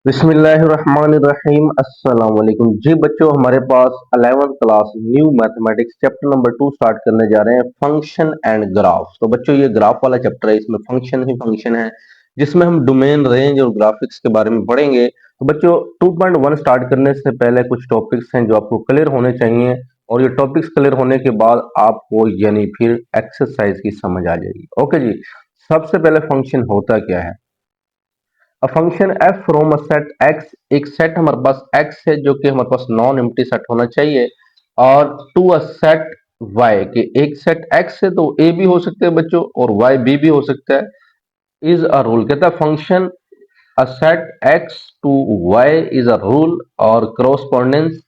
बिस्मिल्लाहिर्रहमानिर्रहीम अस्सलाम वालेकुम जी बच्चों, हमारे पास 11th class new mathematics chapter number 2 start करने जा रहे हैं, फंक्शन एंड ग्राफ। तो बच्चों ये ग्राफ वाला चैप्टर है, इसमें फंक्शन ही फंक्शन है जिसमें हम डोमेन, रेंज और ग्राफिक्स के बारे में पढ़ेंगे। तो बच्चों 2.1 स्टार्ट करने से पहले कुछ टॉपिक्स हैं जो आपको क्लियर होने चाहिए, और ये टॉपिक्स क्लियर होने के बाद आपको यानी फिर एक्सरसाइज की समझ आ जाएगी। ओके जी, सबसे पहले फंक्शन होता क्या है। अ function F from a set x, एक सेट हमारे पास एक्स है जो कि हमारे पास नॉन एम्प्टी सेट होना चाहिए, और टू अ सेट वाई के एक सेट एक्स है तो ए भी हो सकते हैं बच्चों और वाई बी भी हो सकता है। इज अ रूल, कहता है function a set X to Y is a rule और क्रॉसपोंडेंस,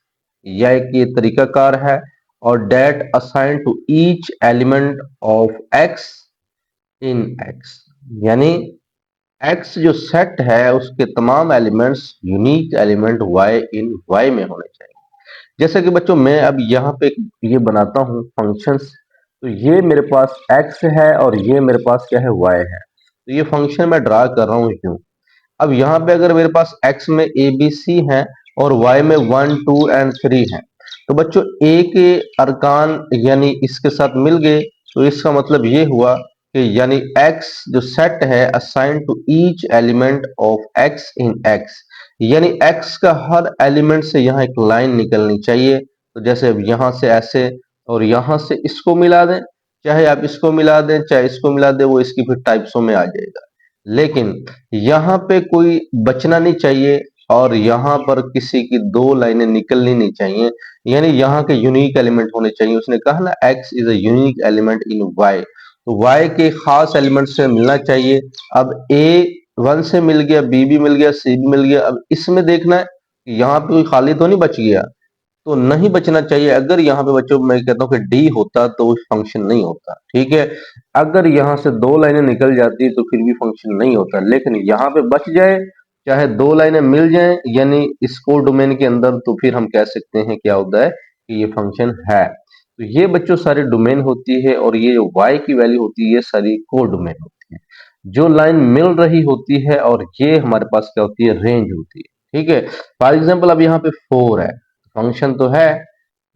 यह एक ये तरीकाकार है, और that assign to each element of X in X, यानी एक्स जो सेट है उसके तमाम elements unique element Y in Y में होने चाहिए। जैसे कि बच्चों मैं अब यहाँ पे ये बनाता हूँ फंक्शंस, तो ये मेरे पास एक्स है और ये मेरे पास क्या है, वाई है। तो ये फंक्शन मैं ड्रा कर रहा हूँ यूं। अब यहाँ पे अगर मेरे पास एक्स में ए बी सी है और वाई में 1 2 एंड 3 है, तो बच्चों ए के अरकान यानी इसके साथ मिल गए, तो इसका मतलब ये हुआ कि यानी एक्स जो सेट है assign to each element of X in X, यानी एक्स का हर एलिमेंट से यहाँ एक लाइन निकलनी चाहिए। तो जैसे अब यहाँ से ऐसे और यहाँ से इसको मिला दें, चाहे आप इसको मिला दें चाहे इसको मिला दें, वो इसकी फिर टाइप्सों में आ जाएगा। लेकिन यहाँ पे कोई बचना नहीं चाहिए और यहाँ पर किसी की दो लाइनें निकलनी नहीं चाहिए, यानी यहाँ के यूनिक एलिमेंट होने चाहिए। उसने कहा ना X is a unique element in Y, तो वाई के खास एलिमेंट से मिलना चाहिए। अब ए 1 से मिल गया, बी भी मिल गया, सी भी मिल गया। अब इसमें देखना है कि यहाँ पे कोई खाली तो नहीं बच गया, तो नहीं बचना चाहिए। अगर यहाँ पे बच्चों मैं कहता हूँ कि डी होता तो फंक्शन नहीं होता, ठीक है। अगर यहाँ से दो लाइनें निकल जाती तो फिर भी फंक्शन नहीं होता, लेकिन यहाँ पे बच जाए, चाहे दो लाइनें मिल जाएं यानी इस कोड डोमेन के अंदर, तो फिर हम कह सकते हैं क्या होता है कि ये फंक्शन है। तो ये बच्चों सारी डोमेन होती है, और ये जो y की वैल्यू होती है ये सारी कोड डोमेन होती है। जो लाइन मिल रही होती है और ये हमारे पास क्या होती है, रेंज होती है, ठीक है। फॉर एग्जाम्पल अब यहाँ पे 4 है, फंक्शन तो है,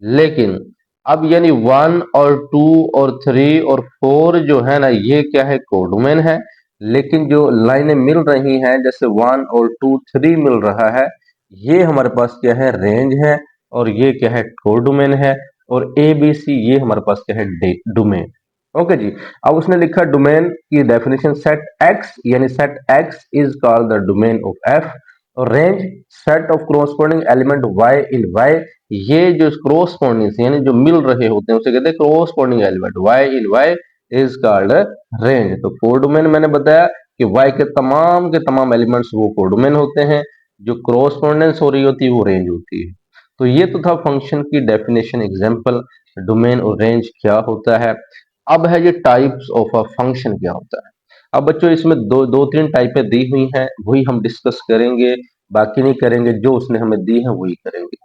लेकिन अब यानी 1 और 2 और 3 और 4 जो है ना, ये क्या है, कोडोमेन है। लेकिन जो लाइनें मिल रही हैं जैसे 1 और 2 3 मिल रहा है, ये हमारे पास क्या है, रेंज है, और ये क्या है, कोडोमेन है। और ए बी सी ये हमारे पास क्या है, डोमेन। ओके जी। अब उसने लिखा डोमेन की डेफिनेशन, सेट एक्स यानी set X is called the domain of F, और range set of corresponding element Y in Y, ये जो क्रॉसपोंडिंग यानी जो मिल रहे होते हैं उसे कहते हैं corresponding element, Y in Y is called range. तो कोडोमेन मैंने बताया कि वाई के तमाम एलिमेंट्स वो कोडोमेन होते हैं, जो क्रॉसपोंडेंस हो रही होती है वो रेंज होती है। तो ये तो था फंक्शन की डेफिनेशन, एग्जांपल डोमेन और रेंज क्या होता है। अब है ये टाइप्स ऑफ अ फंक्शन क्या होता है। अब बच्चों इसमें दो तीन टाइपें दी हुई हैं, वही हम डिस्कस करेंगे, बाकी नहीं करेंगे, जो उसने हमें दी है वही करेंगे।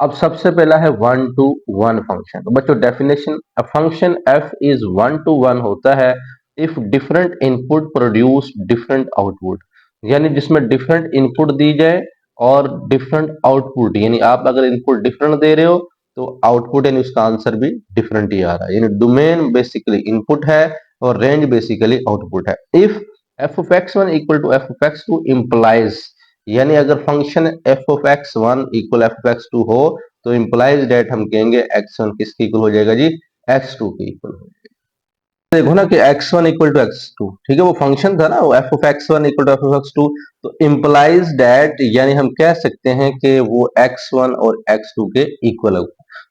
अब सबसे पहला है 1 to 1 फंक्शन। तो बच्चों definition, a function F is 1 to 1 होता है if different input produce different output, यानी जिसमें डिफरेंट इनपुट दी जाए और डिफरेंट आउटपुट, यानी आप अगर इनपुट डिफरेंट दे रहे हो तो आउटपुट यानी उसका आंसर भी डिफरेंट ही आ रहा है। यानी डोमेन बेसिकली इनपुट है और रेंज बेसिकली आउटपुट है। If F of x one equal to F of x two implies, यानी अगर function F of x one equal F of x two हो तो इम्प्लाइज डेट हम कहेंगे एक्स वन किसके इक्वल हो जाएगा जी, एक्स टू के इक्वल हो जाएगा। देखो ना कि X one equal to x two, ठीक है, वो फंक्शन था ना वो F of x one equal to F of x two, तो इम्प्लाइज डेट यानी हम कह सकते हैं कि वो एक्स वन और एक्स टू के इक्वल है।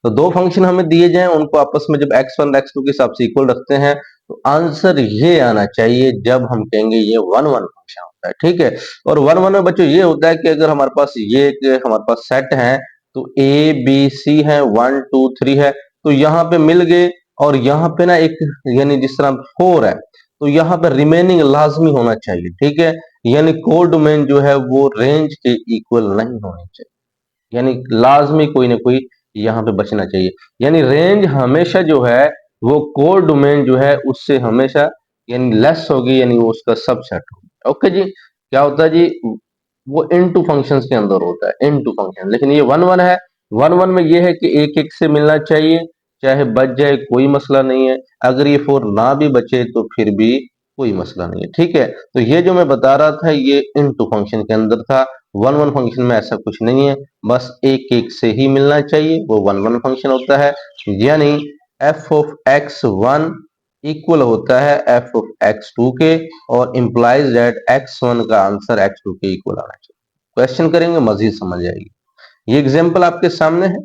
तो दो फंक्शन हमें दिए जाएं, उनको आपस में जब एक्स वन एक्स टू के हिसाब से इक्वल रखते हैं तो आंसर ये आना चाहिए जब हम कहेंगे ये वन वन फंक्शन होता है, ठीक है। और वन वन में बच्चों ये होता है कि अगर हमारे पास ये हमारे पास सेट है, तो ए बी सी है, 1 2 3 है, तो यहाँ पे मिल गए, और यहाँ पे ना एक यानी जिस तरह 4 है तो यहाँ पे रिमेनिंग लाजमी होना चाहिए, ठीक है। यानी कोड डोमेन जो है वो रेंज के इक्वल नहीं होनी चाहिए, यानी लाजमी कोई ना कोई यहाँ पे बचना चाहिए। यानी रेंज हमेशा जो है वो कोर डोमेन जो है उससे हमेशा यानी लेस होगी, यानी वो उसका सबसेट होगी। ओके जी, क्या होता है जी, वो इनटू फंक्शंस के अंदर होता है, इनटू फंक्शन। लेकिन ये वन वन है, वन वन में ये है कि एक एक से मिलना चाहिए, चाहे बच जाए कोई मसला नहीं है, अगर ये फोर ना भी बचे तो फिर भी कोई मसला नहीं है, ठीक है। तो ये जो मैं बता रहा था ये इनटू फंक्शन के अंदर था, वन वन फंक्शन में ऐसा कुछ नहीं है, बस एक एक से ही मिलना चाहिए, वो वन वन फंक्शन होता है। यानी F of x one equal होता है एफ ऑफ एक्स टू के, और इंप्लाइज दैट एक्स वन का आंसर एक्स टू के इक्वल आना चाहिए। क्वेश्चन करेंगे मजीद समझ आएगी। ये एग्जांपल आपके सामने है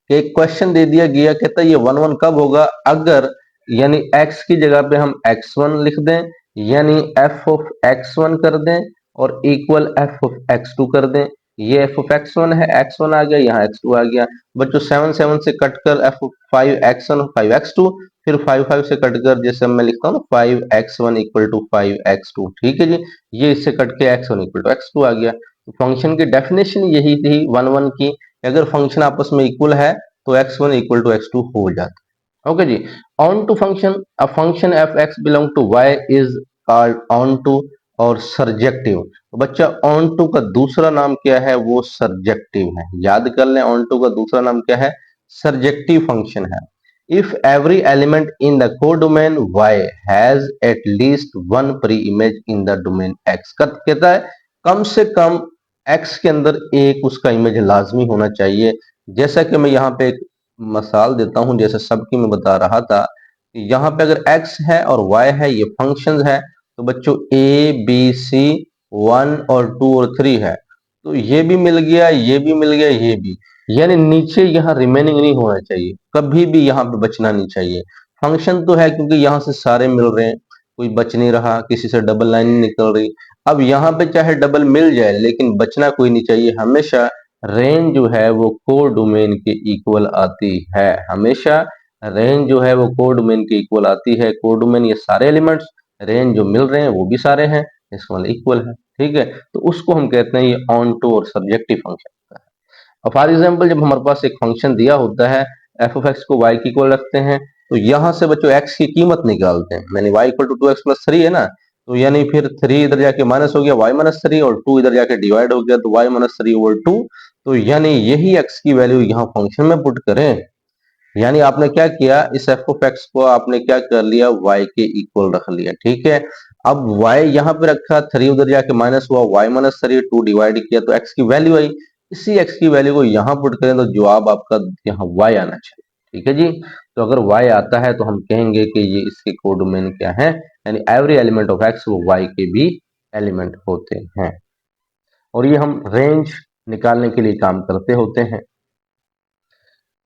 कि एक क्वेश्चन दे दिया गया, कहता है ये वन वन कब होगा, अगर यानी x की जगह पे हम x1 लिख दें, यानी f ऑफ x1 कर दें और इक्वल f ऑफ x2 कर दें। ये f ऑफ x1 है, x1 आ गया, यहाँ x2 आ गया। बच्चों 7 7 से कटकर f ऑफ 5x1 5x2, फिर 5 5 से कटकर जैसे मैं लिखता हूँ 5x1 इक्वल टू 5x2, ठीक है जी। ये इससे कट के x1 इक्वल टू x2 आ गया। तो फंक्शन की डेफिनेशन यही थी वन वन की, अगर फंक्शन आपस में इक्वल है तो x1 इक्वल टू x2 हो जाता है। ओके जी। Onto function, a function F X belong to y is called onto और सरजेक्टिव। तो बच्चा ऑन टू का दूसरा नाम क्या है, वो सरजेक्टिव है, याद कर लें, ऑन टू का दूसरा नाम क्या है, सरजेक्टिव फंक्शन है। If every element in the codomain y has at least one pre image in the domain x, कहता है कम से कम x के अंदर एक उसका इमेज लाजमी होना चाहिए। जैसा कि मैं यहाँ पे एक मिसाल देता हूँ, जैसे सबकी मैं बता रहा था कि यहाँ पे अगर x है और y है, ये फंक्शंस है, तो बच्चों a b c 1 और 2 और 3 है, तो ये भी मिल गया, ये भी मिल गया, ये भी, यानी नीचे यहाँ रिमेनिंग नहीं होना चाहिए, कभी भी यहाँ पे बचना नहीं चाहिए। फंक्शन तो है क्योंकि यहाँ से सारे मिल रहे हैं, कोई बच नहीं रहा, किसी से डबल लाइन नहीं निकल रही। अब यहाँ पे चाहे डबल मिल जाए लेकिन बचना कोई नहीं चाहिए, हमेशा रेंज जो है वो कोड डोमेन के इक्वल आती है, हमेशा रेंज जो है वो कोड डोमेन के इक्वल आती है। कोड डोमेन ये सारे एलिमेंट्स, रेंज जो मिल रहे हैं वो भी सारे हैं, इसका मतलब इक्वल है, ठीक है। तो उसको हम कहते हैं ये ऑन टू और सब्जेक्टिव फंक्शन होता है। अब फॉर एग्जाम्पल जब हमारे पास एक फंक्शन दिया होता है, एफ ऑफ एक्स को वाई की इक्वल रखते हैं, तो यहाँ से बच्चों एक्स की कीमत निकालते हैं, यानी Y equal to 2x plus 3 है ना, तो यानी फिर 3 इधर जाके माइनस हो गया वाई माइनस 3, और 2 इधर जाके डिवाइड हो गया तो वाई माइनस 3 ओवर 2। तो यानी यही एक्स की वैल्यू यहाँ फंक्शन में पुट करें, यानी आपने क्या किया, इस एफ ऑफ एक्स को आपने क्या कर लिया, वाई के इक्वल रख लिया, ठीक है। अब वाई यहाँ पे रखा, 3 उधर जाके माइनस हुआ, वाई माइनस 3, 2 डिवाइड किया तो एक्स की वैल्यू आई, इसी एक्स की वैल्यू को यहाँ पुट करें तो जवाब आपका यहाँ वाई आना चाहिए, ठीक है जी। तो अगर वाई आता है तो हम कहेंगे कि ये इसके कोडोमेन क्या है, यानी एवरी एलिमेंट ऑफ एक्स वो वाई के भी एलिमेंट होते हैं, और ये हम रेंज निकालने के लिए काम करते होते हैं।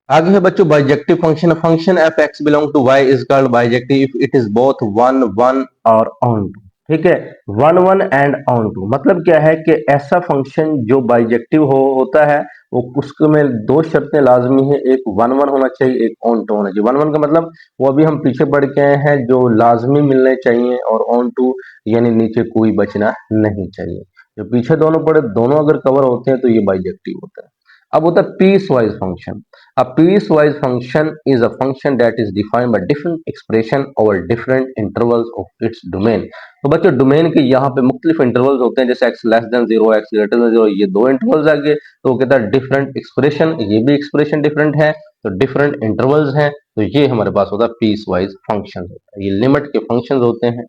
आगे है बच्चों bijective function, function F X belong to Y is called bijective if it is both one one और ऑन टू, ठीक है। One one and onto मतलब क्या है कि ऐसा फंक्शन जो बाइजेक्टिव होता है, वो उसके में दो शर्तें लाजमी है, एक वन वन होना चाहिए, एक ऑन टू होना चाहिए। वन वन का मतलब वो अभी हम पीछे पढ़ के आए हैं जो लाजमी मिलने चाहिए, और ऑन टू यानी नीचे कोई बचना नहीं चाहिए। जो पीछे दोनों पढ़े दोनों अगर कवर होते हैं तो ये बाइजेक्टिव होता है। अब होता है piecewise function. A piecewise function is a function that is defined by different expression over different intervals of its domain। तो बच्चों डोमेन के यहाँ पे मुख्तलिफ इंटरवल्स होते हैं, जैसे x less than 0, x greater than 0, ये दो इंटरवल्स आ गए, तो वो कहता है डिफरेंट एक्सप्रेशन, ये भी एक्सप्रेशन डिफरेंट है, तो डिफरेंट इंटरवल्स हैं, तो ये हमारे पास होता है पीस वाइज फंक्शन होता है, ये लिमिट के फंक्शन होते हैं।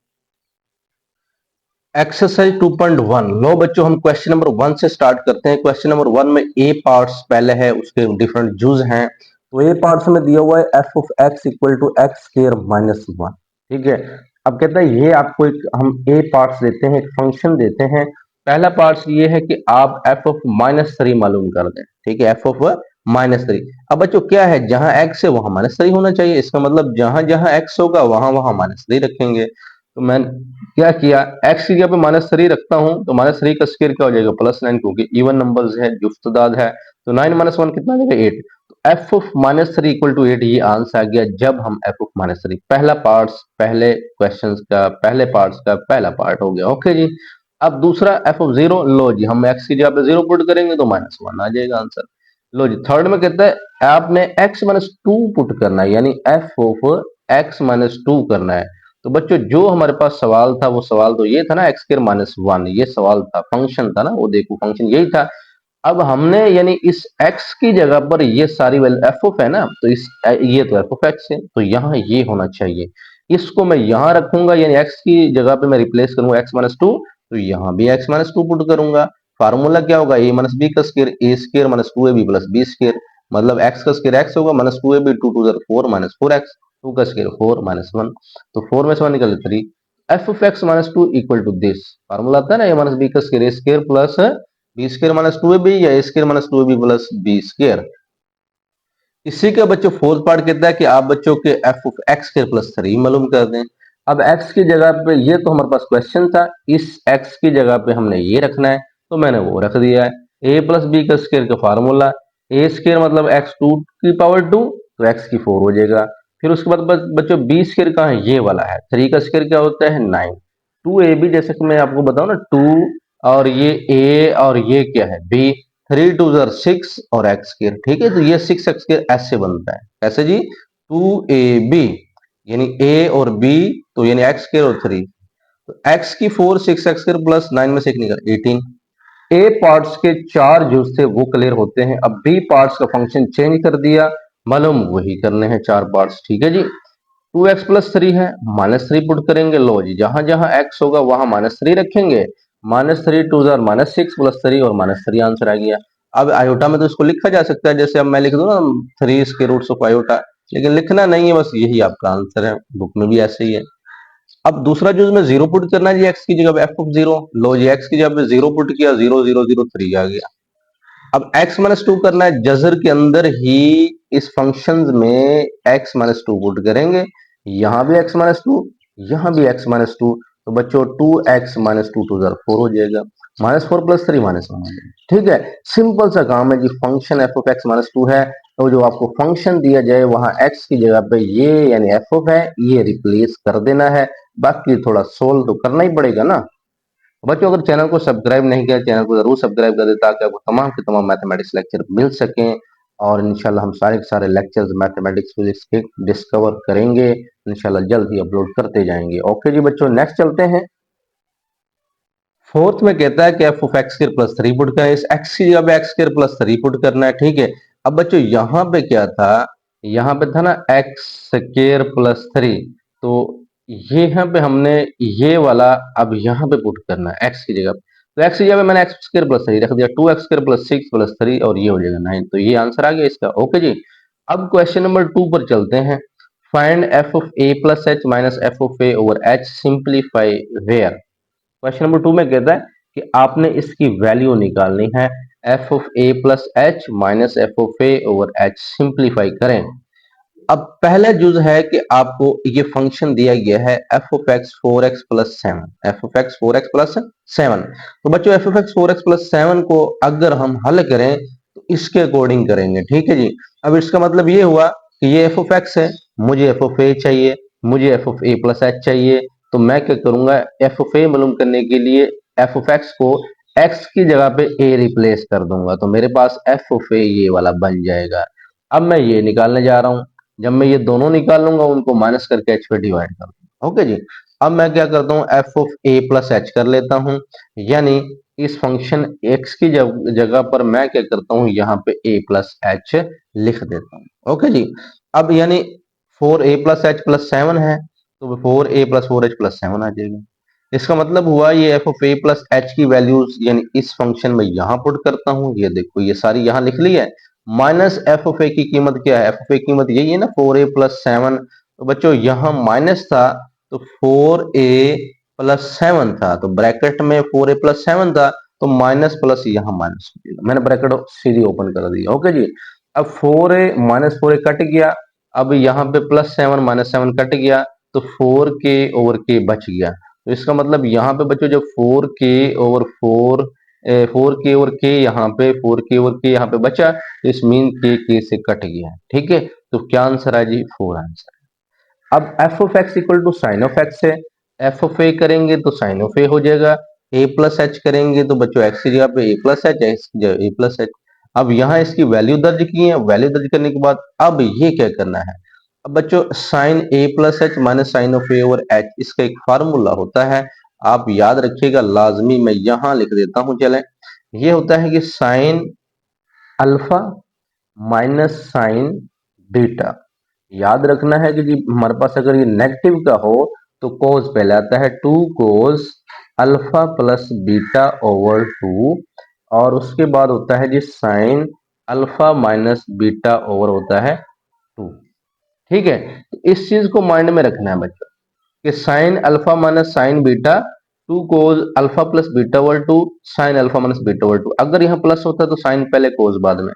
एक्सरसाइज 2.1, लो बच्चों हम क्वेश्चन नंबर 1 से स्टार्ट करते हैं। क्वेश्चन नंबर 1 में ए पार्ट्स पहले है, उसके डिफरेंट जूज हैं। तो ए पार्ट्स में दिया हुआ है F of x equal to X square minus 1, ठीक है। अब कहता है ये आपको एक हम ए पार्ट्स देते हैं, एक फंक्शन देते हैं। पहला पार्ट्स ये है कि आप एफ ऑफ माइनस 3 मालूम कर दें, ठीक है, एफ ऑफ माइनस 3। अब बच्चों क्या है, जहां एक्स है वहां माइनस 3 होना चाहिए, इसका मतलब जहां जहां एक्स होगा वहां वहां माइनस 3 रखेंगे। तो मैं क्या किया, एक्स की जगह पे माइनस 3 रखता हूं, तो माइनस 3 का स्क्वायर क्या हो जाएगा, +9, क्योंकि इवन नंबर्स है, जुफ्तदाद है, तो 9 माइनस 1 कितना आ जाएगा, 8। तो F of minus 3 equal to 8 ये आंसर आ गया जब हम एफ ऑफ माइनस 3, पहला पार्ट्स पहले क्वेश्चन का पहले पार्ट्स का पहला पार्ट हो गया, ओके जी। अब दूसरा एफ ऑफ 0, लो जी हम एक्स की जगह पे 0 पुट करेंगे तो -1 आ जाएगा आंसर। लो जी थर्ड में कहता है आपने x माइनस 2 पुट करना है, यानी एफ ऑफ x माइनस 2 करना है। तो बच्चों जो हमारे पास सवाल था वो सवाल तो ये था ना एक्स स्क्वायर माइनस वन, ये सवाल था, फंक्शन था ना, वो देखो फंक्शन यही था। अब हमने यानी इस x की जगह पर ये सारी वैल्यू एफ ऑफ है ना, तो इस ये तो एफ ऑफ एक्स है, तो यहाँ ये होना चाहिए। इसको मैं यहाँ रखूंगा, यानी x की जगह पे मैं रिप्लेस करूंगा x माइनस टू, तो यहाँ भी x माइनस टू पुट करूंगा। फार्मूला क्या होगा, a माइनस बी का square, A square minus two A B plus B square, मतलब x का स्क्वायर x होगा minus two A B, two two four minus four X, two का square four minus one, तो four में से one निकले three. F of X minus two equal to this, formula आता है ना, ए माइनस बी का square, A square plus B square minus two A B या A square minus two A B plus B square. इसी का बच्चों fourth part कहता है कि आप बच्चों के F of x square plus three मालूम कर दें। अब एक्स की जगह पे, ये तो हमारे पास क्वेश्चन था, इस एक्स की जगह पे हमने ये रखना है, तो मैंने वो रख दिया है। ए प्लस बी का स्क्वायर का फार्मूला, ए स्क्वायर मतलब एक्स टू की पावर टू, तो एक्स की फोर हो जाएगा। फिर उसके बाद बच्चों बी स्क्वायर कहाँ है, ये वाला है, थ्री का स्क्वायर क्या होता है नाइन, टू ए बी, जैसे कि मैं आपको बताऊं ना, टू और ये ए और ये क्या है बी, थ्री टू जर सिक्स और एक्स स्क्वायर, ठीक है, तो ये सिक्स एक्स स्क्वायर ऐसे बनता है, कैसे जी, टू ए बी यानी ए और बी, तो यानी एक्स स्क्वायर और थ्री, तो एक्स की four, six x square plus nine में से एक निकल 18। ए पार्ट्स के चार जो थे वो क्लियर होते हैं। अब बी पार्ट्स का फंक्शन चेंज कर दिया, मालूम वही करने हैं चार पार्ट्स, ठीक है जी। टू एक्स प्लस थ्री है, माइनस थ्री पुट करेंगे, लो जी जहां जहां एक्स होगा वहां माइनस थ्री रखेंगे, माइनस थ्री टू जार माइनस सिक्स प्लस थ्री और माइनस थ्री आंसर आ गया। अब आयोटा में तो इसको लिखा जा सकता है, जैसे अब मैं लिख दूं ना थ्री इसके रूट्स ऑफ आयोटा, लेकिन लिखना नहीं है, बस यही आपका आंसर है, बुक में भी ऐसे ही है। अब दूसरा जो इसमें जीरो पुट करना है जी, एक्स की जगह पे एफ ऑफ जीरो, लो जी एक्स की जगह पे जीरो पुट किया, जीरो जीरो जीरो थ्री आ गया। अब x माइनस टू करना है, जजर के अंदर ही इस फंक्शन में x माइनस टू पुट करेंगे, यहां भी x माइनस टू, यहां भी x माइनस टू, तो बच्चों two X minus two two जर फोर हो जाएगा, minus four plus three minus one, ठीक है। सिंपल सा काम है जी, function F of X minus two है, तो जो आपको फंक्शन दिया जाए वहां x की जगह पे ये यानी एफ ऑफ है, ये रिप्लेस कर देना है, बाकी थोड़ा सोल्व तो करना ही पड़ेगा ना। बच्चों अगर चैनल को सब्सक्राइब नहीं किया, चैनल को जरूर सब्सक्राइब कर दे, ताकि आपको तमाम के तमाम मैथमेटिक्स लेक्चर मिल सकें, और इंशाल्लाह हम सारे के सारे लेक्चर्स मैथमेटिक्स फिजिक्स के डिस्कवर करेंगे, इंशाल्लाह जल्द ही अपलोड करते जाएंगे। ओके जी बच्चों, नेक्स्ट चलते हैं। फोर्थ में कहता है कि F of x square plus three put का, इस एक्स की जगह x square plus three put करना है, ठीक है। अब बच्चों यहाँ पे क्या था, यहाँ पे था ना एक्स स्क्वायर प्लस थ्री, तो ये यहाँ पे हमने ये वाला अब यहाँ पे पुट करना है एक्स की जगह पे। तो एक्स की जगह पे मैंने एक्स स्क्वायर प्लस थ्री रख दिया, two X square plus six plus three, और ये हो जाएगा नाइन, तो ये आंसर आ गया इसका। ओके जी, अब क्वेश्चन नंबर टू पर चलते हैं। Find F of A plus H minus F of A over H, simplify where. Question number two में कहता है कि आपने इसकी वैल्यू निकालनी है, F of A plus H minus F of A over H, simplify करें। अब पहला जुज है कि आपको ये फंक्शन दिया गया है F of x four x plus seven, F of x four x plus seven, तो बच्चों F of x four x plus seven को अगर हम हल करें तो इसके अकॉर्डिंग करेंगे, ठीक है जी। अब इसका मतलब ये हुआ कि ये एफ ऑफ एक्स है, मुझे एफ ऑफ ए चाहिए, मुझे F of A plus H चाहिए, तो मैं क्या करूंगा, एफ ऑफ ए मालूम करने के लिए एफ ऑफ एक्स को एक्स की जगह पे ए रिप्लेस कर दूंगा, तो मेरे पास एफ ऑफ ए ये वाला बन जाएगा। अब मैं ये निकालने जा रहा हूं, जब मैं ये दोनों निकाल लूंगा उनको माइनस करके एच पे डिवाइड कर दूंगा। ओके जी, अब मैं क्या करता हूँ, F of A plus H कर लेता हूँ, यानी इस फंक्शन एक्स की जगह पर मैं क्या करता हूँ, यहाँ पे ए प्लस एच लिख देता हूँ। ओके जी, अब यानी four A plus H plus seven है, तो four A plus four H plus seven आ जाएगा। इसका मतलब हुआ ये F of A plus H की वैल्यूज यानी इस फंक्शन में यहां पुट करता हूं, ये देखो ये सारी यहां लिख ली है, माइनस एफ ऑफ ए की कीमत क्या है, एफ ऑफ ए की कीमत यही है ना फोर ए प्लस सेवन, तो बच्चों यहां माइनस था तो फोर ए प्लस सेवन था, तो ब्रैकेट में फोर ए प्लस सेवन था, तो माइनस प्लस यहाँ माइनस, मैंने ब्रैकेट सीधी ओपन कर दी। ओके जी, अब फोर ए माइनस फोर ए कट गया, अब यहाँ पे plus seven minus seven cut गया, तो फोर के ओवर के बच गया, तो इसका मतलब यहाँ पे बच्चों जब फोर के ओवर फोर, फोर के ओवर के यहाँ पे, फोर के ओवर के यहाँ पे बचा, तो इस मीन के से कट गया, ठीक है, तो क्या आंसर है जी, फोर आंसर। अब F of x equal to sine of X है, एफ ऑफ ए करेंगे तो साइन ऑफ ए हो जाएगा, ए प्लस एच करेंगे तो बच्चों एक्स की जगह पे ए प्लस एच, एक्स की जगह ए प्लस एच। अब यहाँ इसकी वैल्यू दर्ज की है, वैल्यू दर्ज करने के बाद अब ये क्या करना है, अब बच्चों sine A plus H minus sine of A over H, इसका एक फार्मूला होता है, आप याद रखिएगा लाजमी, मैं यहां लिख देता हूं। चलें, ये होता है कि sine alpha minus sine beta. याद रखना है कि जी हमारे पास अगर ये नेगेटिव का हो तो कोस पहले आता है, two cos alpha plus beta over two, और उसके बाद होता है जी sine alpha minus beta over होता है टू। ठीक है, तो इस चीज को माइंड में रखना है बच्चों कि sine alpha minus sine beta two cos alpha plus beta over two sine alpha minus beta over two. अगर यहाँ प्लस होता तो साइन पहले कोस बाद में।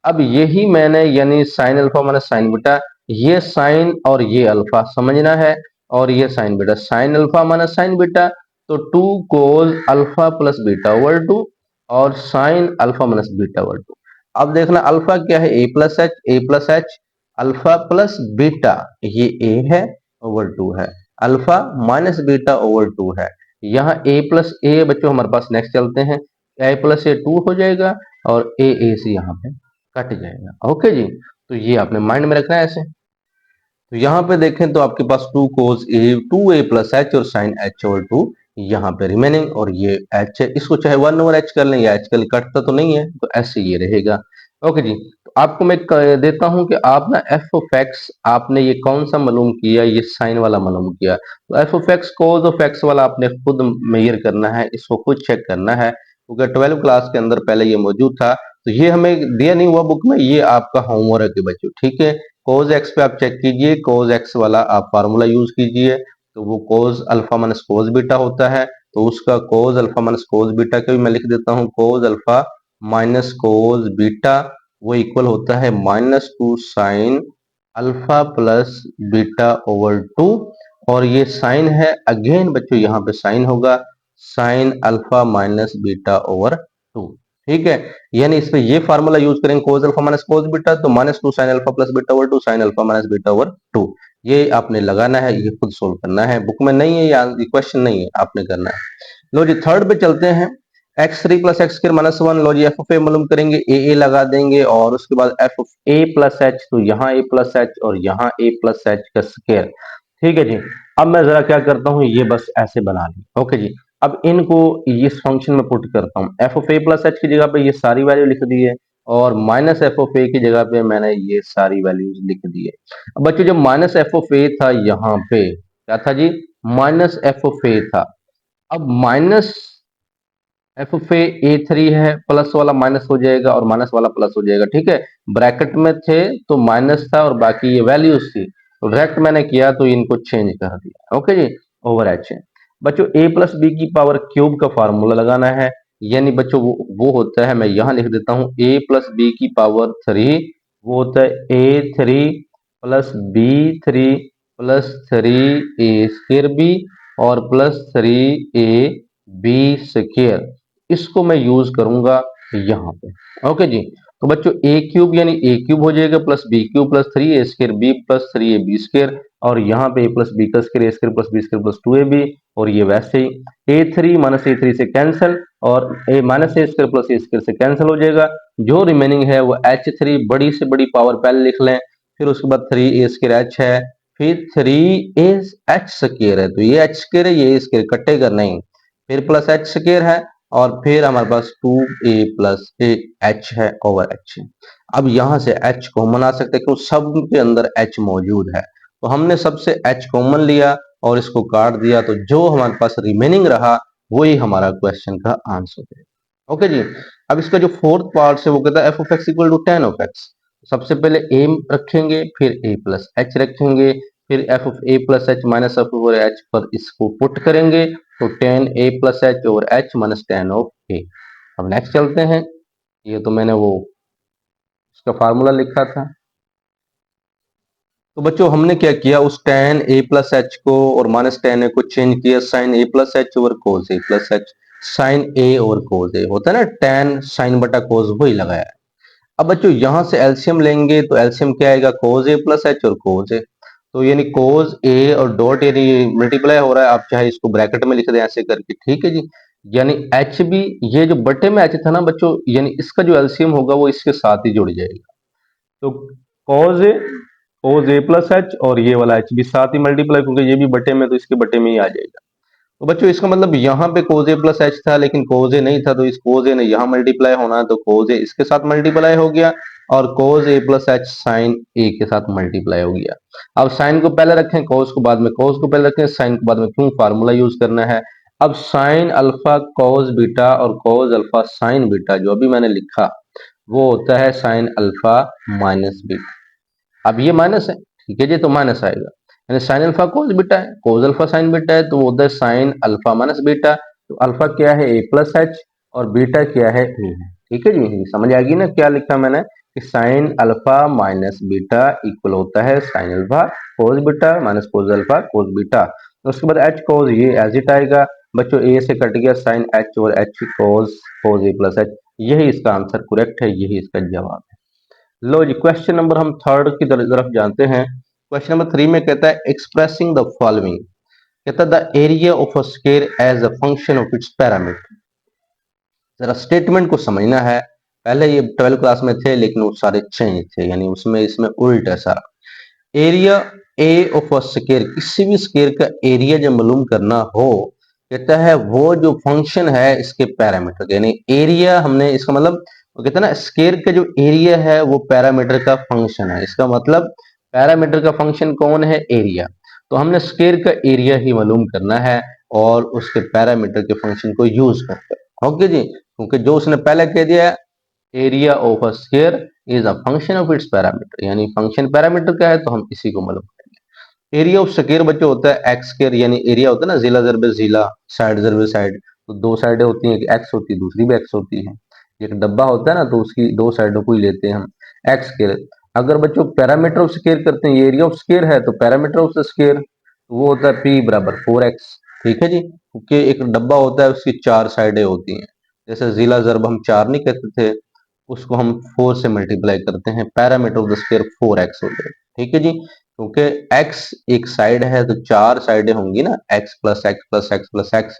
अब यही मैंने यानी sine alpha minus sine beta, ये साइन और ये अल्फा समझना है, और ये sine beta, sine alpha minus sine beta, तो two cos alpha plus beta over two और sine alpha minus beta over two. अब देखना अल्फा क्या है, A plus H, alpha plus beta ये ए है ओवर टू है, alpha minus beta over two है। यहाँ ए प्लस ए बच्चों हमारे पास, नेक्स्ट चलते हैं, ए प्लस ए टू हो जाएगा और ए से यहाँ पे कट जाएगा। ओके जी, तो ये आपने माइंड में रखना है ऐसे। तो यहाँ पे देखें तो आपके पास two cos A, two A plus H और साइन एच ओवर टू यहाँ पे रिमेनिंग, और ये एच है, इसको चाहे वन ओवर एच कर लें, या एच कल कटता तो नहीं है तो ऐसे ये रहेगा। ओके जी, तो आपको मैं देता हूं कि आप ना एफ ऑफ एक्स आपने ये कौन सा मालूम किया, ये साइन वाला मालूम किया, तो F of x cos of x वाला आपने खुद मेजर करना है, इसको खुद चेक करना है, क्योंकि 12 क्लास के अंदर पहले ये मौजूद था, तो ये हमें दिया नहीं हुआ बुक में, ये आपका होमवर्क है बच्चों। ठीक है, कोज एक्स पे आप चेक कीजिए, कोज एक्स वाला आप फार्मूला यूज कीजिए, तो वो cos alpha minus cos beta होता है, तो उसका cos alpha minus cos beta का भी मैं लिख देता हूँ, cos alpha minus cos beta वो इक्वल होता है minus two sine alpha plus beta over two, और ये साइन है अगेन बच्चों, यहाँ पे साइन होगा sine alpha minus beta over two. ठीक है, यानी इसमें ये फार्मूला यूज करेंगे cos alpha minus cos beta, तो minus two sine alpha plus beta over two sine alpha minus beta over two, ये आपने लगाना है, ये खुद सोल्व करना है, बुक में नहीं है, ये क्वेश्चन नहीं है, आपने करना है। लो जी थर्ड पे चलते हैं, X three plus X square minus one. लो जी एफ ऑफ ए मालूम करेंगे, ए लगा देंगे, और उसके बाद F of A plus H, तो यहाँ ए प्लस एच और यहाँ ए प्लस एच का स्क्वायर। ठीक है जी, अब मैं जरा क्या करता हूँ, ये बस ऐसे बना ली। ओके जी, अब इनको इस फंक्शन में पुट करता हूँ, F of A plus H की जगह पे ये सारी वैल्यू लिख दी है, और माइनस एफ ऑफ ए की जगह पे मैंने ये सारी वैल्यूज लिख दी है। अब बच्चों जो माइनस एफ ऑफ ए था, यहाँ पे क्या था जी, माइनस एफ ऑफ ए था। अब minus F of A three है, प्लस वाला माइनस हो जाएगा और माइनस वाला प्लस हो जाएगा। ठीक है, ब्रैकेट में थे तो माइनस था और बाकी ये वैल्यूज थी, तो डायरेक्ट मैंने किया तो इनको चेंज कर दिया। ओके जी, ओवर एच है बच्चों, ए प्लस बी की पावर क्यूब का फार्मूला लगाना है, यानी बच्चों वो होता है, मैं यहां लिख देता हूं, ए प्लस बी की पावर थ्री, वो होता है A three plus B three plus three A square B और plus three A B square, इसको मैं यूज करूंगा यहाँ पे। ओके जी, तो बच्चों ए क्यूब यानी ए क्यूब हो जाएगा plus B cube plus three A square B plus three A B square, और यहाँ पे ए प्लस बी का square, A square plus B square plus two A B, और ये वैसे ही A three minus A three से cancel, और A minus A square plus A square से कैंसिल हो जाएगा, जो रिमेनिंग है वो एच थ्री, बड़ी से बड़ी पावर पहले लिख लें, फिर उसके बाद थ्री ए स्क्र एच है, फिर थ्री ए एच स्क्र है, तो ये एच स्क्र है, ये स्क्र कटेगा नहीं, फिर प्लस एच स्क्र है, और फिर हमारे पास two A plus A H है ओवर एच। अब यहां से एच कॉमन आ सकते हैं, क्योंकि सब के अंदर एच मौजूद है, तो हमने सबसे एच कॉमन लिया और इसको काट दिया, तो जो हमारे पास रिमेनिंग रहा वही हमारा क्वेश्चन का आंसर है। ओके जी, अब इसका जो फोर्थ पार्ट है वो कहता है F of x equal to tan of X. सबसे पहले ए रखेंगे, फिर ए प्लस एच रखेंगे, फिर F of A plus H minus F over H पर इसको पुट करेंगे, तो ten A plus H over H minus ten of A. अब नेक्स्ट चलते हैं, ये तो मैंने वो उसका फार्मूला लिखा था, तो बच्चों हमने क्या किया, उस टेन ए प्लस एच को और माइनस टेन ए को चेंज किया, sign A plus H over cos A plus H, sign A over कोस ए होता है ना, टेन साइन बटा कोस वही लगाया है। अब बच्चों यहां से एलसीएम लेंगे, तो एलसीएम क्या आएगा, कोस ए प्लस एच और कोस ए, तो यानी कोस ए और डॉट यानी मल्टीप्लाई हो रहा है, आप चाहे इसको ब्रैकेट में लिख दें ऐसे करके। ठीक है जी, यानी एच भी, ये जो बटे में एच था ना बच्चों, यानी इसका जो एलसीएम होगा वो इसके साथ ही जुड़ जाएगा, तो कॉज ए कोज ए प्लस एच और ये वाला एच भी साथ ही मल्टीप्लाई, क्योंकि ये भी बटे में तो इसके बटे में ही आ जाएगा। तो बच्चों इसका मतलब यहाँ पे कोज ए प्लस एच था लेकिन कोज ए नहीं था, तो इस कोज ए ने यहाँ मल्टीप्लाई होना है, तो कोज ए इसके साथ मल्टीप्लाई हो गया और कोज ए प्लस एच साइन ए के साथ मल्टीप्लाई हो गया। अब साइन को पहले रखें, कोस को बाद में, कोस को पहले रखें, साइन को बाद में, क्यों फार्मूला यूज करना है। अब साइन अल्फा कोस बीटा और कोस अल्फा साइन बीटा जो अभी मैंने लिखा वो होता है साइन अल्फा माइनस बीटा। अब ये माइनस है, ठीक है जी, तो माइनस आएगा, यानी साइन अल्फा कोस बीटा है, कोस अल्फा साइन बीटा है, तो वो होता है साइन अल्फा माइनस बीटा। तो अल्फा क्या है, ए प्लस एच, और बीटा क्या है, ए है। ठीक है जी, समझ आ गई ना क्या लिखा मैंने, कि sine alpha minus beta equal होता है sine alpha cos beta minus cos alpha cos beta. तो उसके बाद एच कोस ये एज इट आएगा बच्चों, ए से कट गया साइन एच और एच कोस कोस ए प्लस एच, यही इसका आंसर करेक्ट है, यही इसका जवाब है। लो जी, क्वेश्चन नंबर हम थर्ड की तरफ जानते हैं। क्वेश्चन नंबर 3 में कहता है एक्सप्रेसिंग द फॉलोइंग, कहता है the area of a square as a function of its parameter. जरा स्टेटमेंट को समझना है, पहले ये 12th क्लास में थे लेकिन वो सारे चेंज थे, यानी उसमें इसमें उल्ट है सारा। Area A of a square, किसी भी स्क्वायर का एरिया जब मालूम करना हो, कहता है वो जो फंक्शन है इसके पैरामीटर, यानी एरिया हमने, इसका मतलब वो कहता है ना स्क्वायर का जो एरिया है वो पैरामीटर का फंक्शन है, इसका मतलब पैरामीटर का फंक्शन कौन है, एरिया। तो हमने स्क्वायर का एरिया ही मालूम करना है और उसके पैरामीटर के फंक्शन को यूज करके, ओके जी, क्योंकि जो उसने पहले कह दिया area of a square is a function of its parameter, यानी फंक्शन पैरामीटर का है तो हम इसी को मालूम करेंगे। एरिया ऑफ स्क्वायर बच्चों होता है एक्स स्क्वायर, यानी एरिया होता है ना जिला जरबे जिला, साइड जरबे साइड, तो दो साइडें होती हैं, एक एक्स होती है दूसरी भी एक्स होती है। एक डब्बा होता है ना तो उसकी दो साइडों को ही लेते हैं हम, एक्स स्क्वायर। अगर बच्चों पैरामीटर ऑफ स्क्वायर करते हैं, ये एरिया ऑफ स्क्वायर है तो पैरामीटर ऑफ स्क्वायर वो होता है पी बराबर 4x। ठीक है जी, क्योंकि एक डब्बा होता है उसकी चार साइडें होती हैं, जैसे जिला जरब हम चार नहीं कहते थे, उसको हम 4 से मल्टीप्लाई करते हैं, parameter of the square 4x हो गया। ठीक है जी, क्योंकि x एक साइड है तो चार साइडें होंगी ना, x plus x plus x plus x,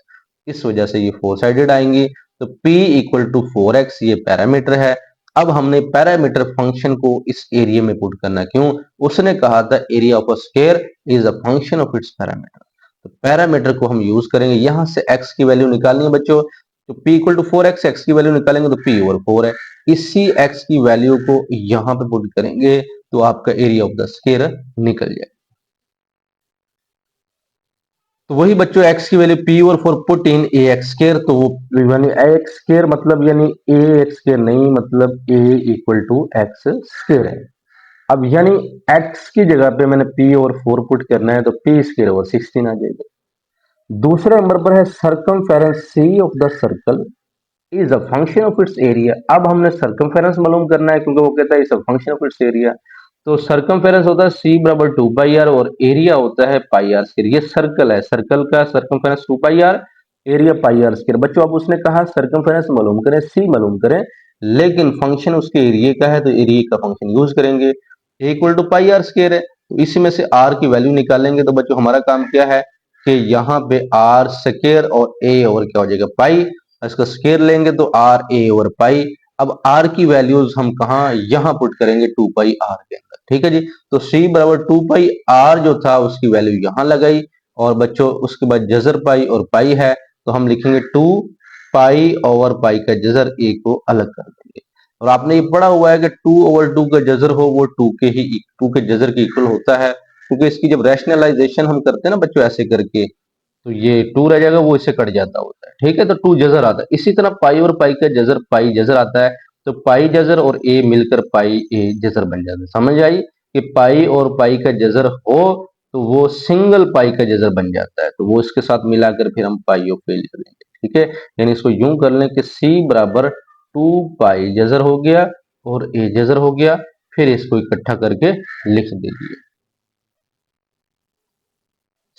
इस वजह से ये 4 साइडेड आएंगी। तो p इक्वल टू 4x ये पैरामीटर है। अब हमने पैरामीटर फंक्शन को इस एरिया में पुट करना, क्यों, उसने कहा था area of a square is a function of its parameter, तो पैरामीटर को हम यूज करेंगे, यहां से x की वैल्यू निकालनी है बच्चों, तो p equal to 4x, x की वैल्यू निकालेंगे तो p ओवर 4 है, इसी x की वैल्यू को यहां पे पुट करेंगे तो आपका एरिया ऑफ द स्क्वायर निकल जाए। तो वही बच्चों x की वैल्यू p और 4 put in A X square, तो वो यानी एक्स स्क्वायर मतलब यानी ए एक्स स्क्वायर नहीं, मतलब a equal to X square है। अब यानी x की जगह पे मैंने p और 4 पुट करना है तो p स्क्वायर ओवर 16 आ जाएगा। दूसरे नंबर पर है circumference of the circle is a function of it's area. अब हमने सर्कमफेरेंस मालूम करना है क्योंकि वो कहता है is a function of it's area. तो सर्कमफेरेंस होता है सी बराबर 2 पाई आर और एरिया होता है पाई आर स्क्वायर। ये सर्कल है, सर्कल का circumference 2 pi R, area pi R square. बच्चों अब उसने कहा सर्कमफेरेंस मालूम करें, सी मालूम करें, लेकिन फंक्शन उसके एरिया का है तो एरिया का फंक्शन यूज करेंगे, equal to pi R square है, तो इसी में से आर की वैल्यू निकालेंगे। तो बच्चों हमारा काम क्या है कि यहाँ पे आर स्क्वायर और ए ओवर क्या हो जाएगा पाई, इसका स्क्वायर लेंगे तो आर ए ओवर पाई। अब आर की वैल्यूज हम कहा यहां पुट करेंगे 2 पाई आर के अंदर। ठीक है जी, तो सी बराबर 2 पाई आर जो था उसकी वैल्यू यहां लगाई, और बच्चों उसके बाद जजर पाई और पाई है तो हम लिखेंगे 2 पाई ओवर पाई का जजर ए को अलग कर देंगे। और आपने ये पढ़ा हुआ है कि 2/2 का जजर हो वो 2 के जजर के इक्वल होता है, क्योंकि इसकी जब रैशनलाइजेशन हम करते हैं ना बच्चों ऐसे करके, तो ये 2 रह जाएगा, वो इससे कट जाता होता है। ठीक है, तो 2 जजर आता है। इसी तरह पाई और पाई का जजर पाई जजर आता है, तो पाई जजर और ए मिलकर पाई ए जजर बन जाता है। समझ आई कि पाई और पाई का जजर हो तो वो सिंगल पाई का जजर बन जाता है, तो वो इसके साथ मिलाकर फिर हम पाई ऑफ ए लिख देंगे। ठीक है, यानी इसको यूं कर लें कि सी बराबर 2 पाई जजर हो गया और ए जजर हो गया, फिर इसको इकट्ठा करके लिख दीजिए।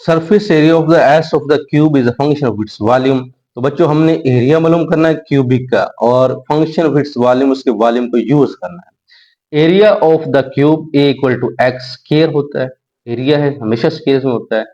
Surface area of the S of the cube is a function of its volume. तो बच्चों हमने एरिया मालूम करना है क्यूबिक का, और फंक्शन ऑफ इट्स वॉल्यूम उसके वॉल्यूम को यूज करना है। Area of the cube A equal to X square होता है, एरिया है हमेशा स्क्वायर में होता है,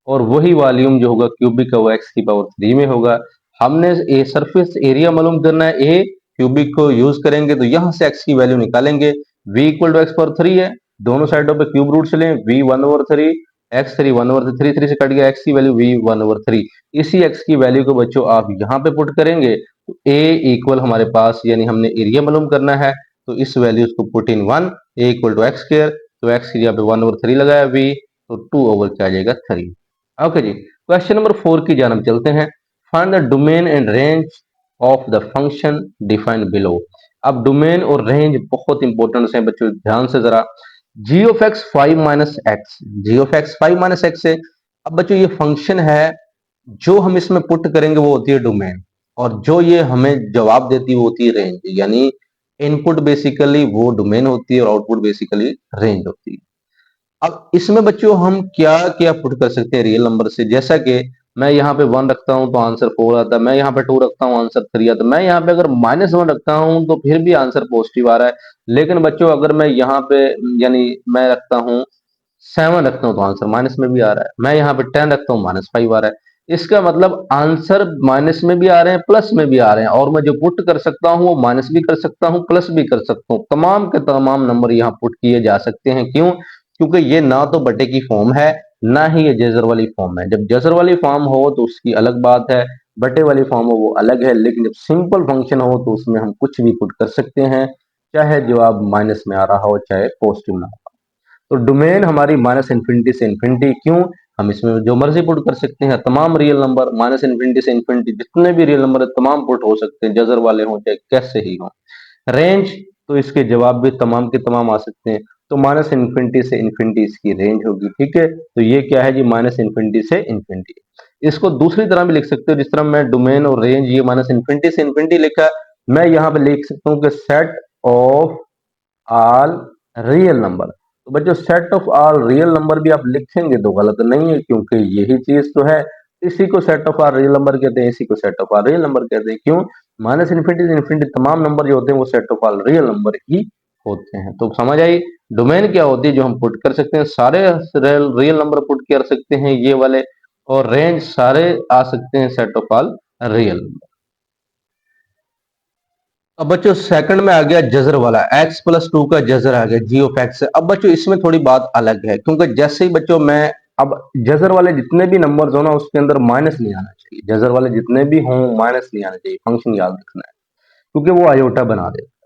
और वही वॉल्यूम जो होगा क्यूबिक का वो एक्स की पावर 3 में होगा। हमने ए सरफेस एरिया मालूम करना है, ए क्यूबिक को यूज करेंगे तो यहां से एक्स की वैल्यू निकालेंगे, v equal to X power 3 है, दोनों साइडों पे क्यूब रूट से लें, वी 1/3, x3 1/3, 3 से कट गया, x की वैल्यू v 1/3। इसी x की वैल्यू को बच्चों आप यहाँ पे पुट करेंगे तो a इक्वल हमारे पास, यानी हमने एरिया मालूम करना है, तो इस वैल्यूज को put in 1, a equal to X square, तो x की यहाँ पे 1/3 लगाया v, तो 2 ओवर क्या आ जाएगा 3। ओके जी, क्वेश्चन नंबर 4 की जानब चलते हैं। Find the domain and range of the function defined below. अब डोमेन और रेंज बहुत इंपॉर्टेंट है बच्चों, ध्यान से जरा। G of X 5 - x, G of X 5 - x है। अब बच्चों ये फंक्शन है, जो हम इसमें पुट करेंगे वो होती है डोमेन, और जो ये हमें जवाब देती है वो होती है रेंज, यानी इनपुट बेसिकली वो डोमेन होती है और आउटपुट बेसिकली रेंज होती है। अब इसमें बच्चों हम क्या क्या पुट कर सकते हैं रियल नंबर से, जैसा कि मैं यहाँ पे 1 रखता हूँ तो आंसर 4 आता है, मैं यहाँ पे 2 रखता हूँ आंसर 3 आता है, मैं यहाँ पे अगर -1 रखता हूँ तो फिर भी आंसर पॉजिटिव आ रहा है। लेकिन बच्चों अगर मैं यहाँ पे, यानी मैं रखता हूँ 7 रखता हूँ तो आंसर माइनस में भी आ रहा है, मैं यहाँ पे 10 रखता हूँ -5 आ रहा है। इसका मतलब आंसर माइनस में भी आ रहे हैं, प्लस में भी आ रहे हैं, और मैं जो पुट कर सकता हूँ वो माइनस भी कर सकता हूँ, प्लस भी कर सकता हूँ। तमाम के तमाम नंबर यहाँ पुट किए जा सकते हैं। क्यों? क्योंकि ये ना तो बटे की फॉर्म है, ना ही ये जजर वाली फॉर्म है। जब जजर वाली फॉर्म हो तो उसकी अलग बात है, बटे वाली फॉर्म हो वो अलग है, लेकिन जब सिंपल फंक्शन हो तो उसमें हम कुछ भी पुट कर सकते हैं, चाहे जवाब माइनस में आ रहा हो चाहे पॉजिटिव ना हो। तो डोमेन हमारी -∞ से इन्फिनिटी। क्यों? हम इसमें जो मर्जी पुट कर सकते हैं, तमाम रियल नंबर -∞ से इन्फिनिटी जितने भी रियल नंबर है तमाम पुट हो सकते हैं, जजर वाले हों चाहे कैसे ही हों। रेंज, तो इसके जवाब भी तमाम के तमाम आ सकते हैं, तो -∞ से इन्फिनिटी इसकी रेंज होगी। ठीक है, तो ये क्या है जी, -∞ से इन्फिनिटी। इसको दूसरी तरह भी लिख सकते हो, जिस तरह मैं डोमेन और रेंज ये -∞ से इन्फिनिटी लिखा, मैं यहाँ पे लिख सकता हूँ कि set of all real number. तो बच्चों set of all real number भी आप लिखेंगे तो गलत नहीं है, क्योंकि यही चीज तो है। इसी को set of all real number कहते हैं, इसी को set of all real number कहते हैं। क्यों? -∞ से इन्फिनिटी तमाम नंबर जो होते हैं वो set of all real number ही होते हैं। तो समझ आई डोमेन क्या होती है, जो हम पुट कर सकते हैं, सारे रियल नंबर पुट कर सकते हैं ये वाले, और रेंज सारे आ सकते हैं set of all real number. अब बच्चों सेकंड में आ गया जजर वाला, x+2 का जजर आ गया जी ऑफ एक्स। अब बच्चों इसमें थोड़ी बात अलग है, क्योंकि जैसे ही बच्चों मैं, अब जजर वाले जितने भी नंबर्स हो ना उसके अंदर माइनस नहीं आना चाहिए, जजर वाले जितने भी हों माइनस नहीं आना चाहिए, फंक्शन याद रखना है, क्योंकि वो आयोटा बना देता है।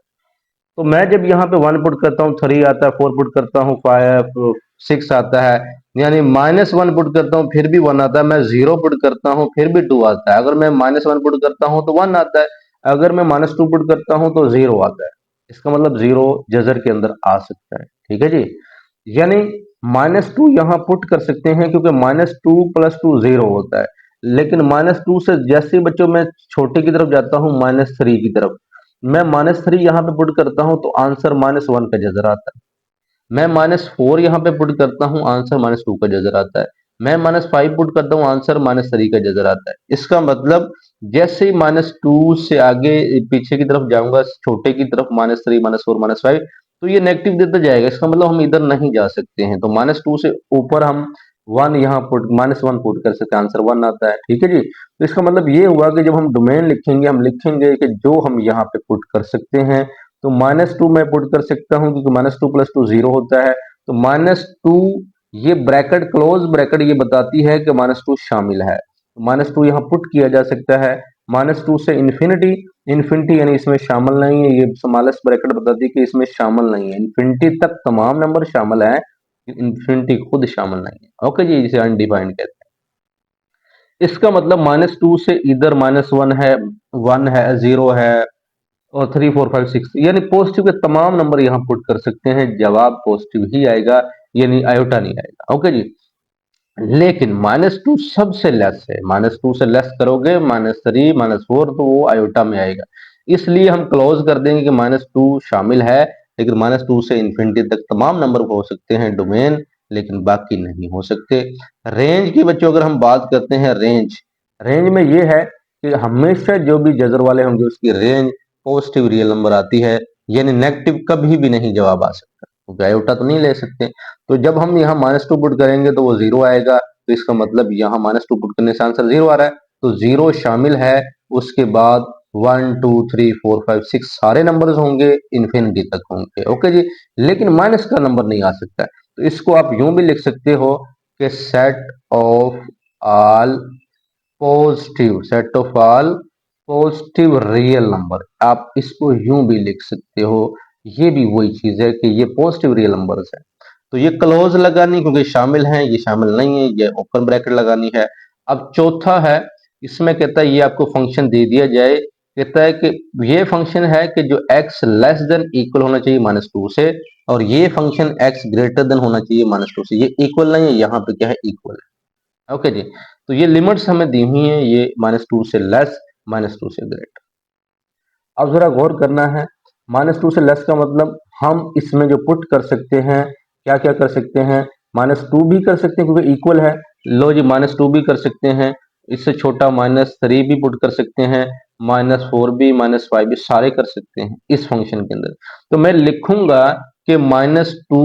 तो मैं जब यहाँ पे 1 पुट करता हूँ 3 आता है, 4 पुट करता हूँ 5 6 आता है, यानी -1 पुट करता हूँ फिर भी 1 आता है, मैं 0 पुट करता हूँ फिर भी 2 आता है, अगर मैं -1 पुट करता हूँ तो 1 आता है, अगर मैं -2 पुट करता हूँ तो 0 आता है। इसका मतलब 0 जजर के अंदर आ सकता है। ठीक है जी, यानी -2 यहाँ पुट कर सकते हैं, क्योंकि -2 + 2 0 होता है। लेकिन -2 से जैसे ही बच्चों मैं छोटे की तरफ जाता हूँ -3 की तरफ, मैं -3 यहाँ पे पुट करता हूँ तो आंसर -1 का जजर आता है। मैं -4 यहाँ पे पुट करता हूँ, आंसर -2 का जजर आता है। मैं -5 पुट करता हूँ, आंसर -3 का जजर आता है। इसका मतलब जैसे ही -2 से आगे पीछे की तरफ जाऊंगा, छोटे की तरफ -3 -4 -5, तो ये नेगेटिव देता जाएगा। इसका मतलब हम इधर नहीं जा सकते हैं, तो -2 से ऊपर हम 1 यहाँ पुट -1 पुट कर सकते हैं, आंसर 1 आता है। ठीक है जी, तो इसका मतलब ये हुआ कि जब हम डोमेन लिखेंगे, हम लिखेंगे कि जो हम यहाँ पे पुट कर सकते हैं, तो -2 मैं पुट कर सकता हूँ, क्योंकि -2 + 2 0 होता है, तो -2, ये ब्रैकेट क्लोज ब्रैकेट ये बताती है कि -2 शामिल है, तो -2 यहाँ पुट किया जा सकता है। -2 से इन्फिनिटी, इन्फिनिटी यानी इसमें शामिल नहीं है, ये स्मॉलेस्ट ब्रैकेट बताती है कि इसमें शामिल नहीं है। इन्फिनिटी तक तमाम नंबर शामिल है, इन्फिनिटी खुद शामिल नहीं है। ओके जी, इसे अनडिफाइंड कहते हैं। इसका मतलब -2 से इधर -1 है, 1 है, 0 है, और 3 4 5 6, यानी पॉजिटिव के तमाम नंबर यहाँ पुट कर सकते हैं, जवाब पॉजिटिव ही आएगा, यानी आयोटा नहीं आएगा। ओके जी, लेकिन -2 सबसे लेस है, -2 से लेस करोगे -3 -4 तो वो आयोटा में आएगा। इसलिए हम क्लोज कर देंगे कि -2 शामिल है, लेकिन -2 से इन्फिनिटी तक तमाम नंबर हो सकते हैं डोमेन, लेकिन बाकी नहीं हो सकते। रेंज की बच्चों अगर हम बात करते हैं, रेंज, रेंज में ये है कि हमेशा जो भी जजर वाले होंगे उसकी रेंज पॉजिटिव रियल नंबर आती है, यानी नेगेटिव कभी भी नहीं जवाब आ सकता, क्योंकि आयोटा तो नहीं ले सकते। तो जब हम यहाँ -2 पुट करेंगे तो वो 0 आएगा, तो इसका मतलब यहाँ -2 पुट करने से आंसर 0 आ रहा है, तो 0 शामिल है। उसके बाद 1 2 3 4 5 6 सारे नंबर्स होंगे, इन्फिनिटी तक होंगे। ओके जी, लेकिन माइनस का नंबर नहीं आ सकता है। तो इसको आप यूं भी लिख सकते हो कि set of all positive real number, आप इसको यूं भी लिख सकते हो। ये भी वही चीज है कि ये पॉजिटिव रियल नंबर्स है। तो ये क्लोज लगानी क्योंकि शामिल है, ये शामिल नहीं है, ये ओपन ब्रैकेट लगानी है। अब चौथा है, इसमें कहता है ये आपको फंक्शन दे दिया जाए, कहता है कि ये फंक्शन है कि जो x लेस देन इक्वल होना चाहिए -2 से, और ये फंक्शन x ग्रेटर देन होना चाहिए -2 से। ये इक्वल नहीं है, यहाँ पे क्या है, इक्वल है। ओके जी, तो ये लिमिट्स हमें दी हुई है, ये -2 से लेस, -2 से ग्रेटर। अब जरा गौर करना है, -2 से लेस का मतलब हम इसमें जो पुट कर सकते हैं, क्या क्या कर सकते हैं, -2 भी कर सकते हैं क्योंकि इक्वल है। लो जी, -2 भी कर सकते हैं, इससे छोटा -3 भी पुट कर सकते हैं, -4 भी, -5 भी, सारे कर सकते हैं इस फंक्शन के अंदर। तो मैं लिखूंगा कि -2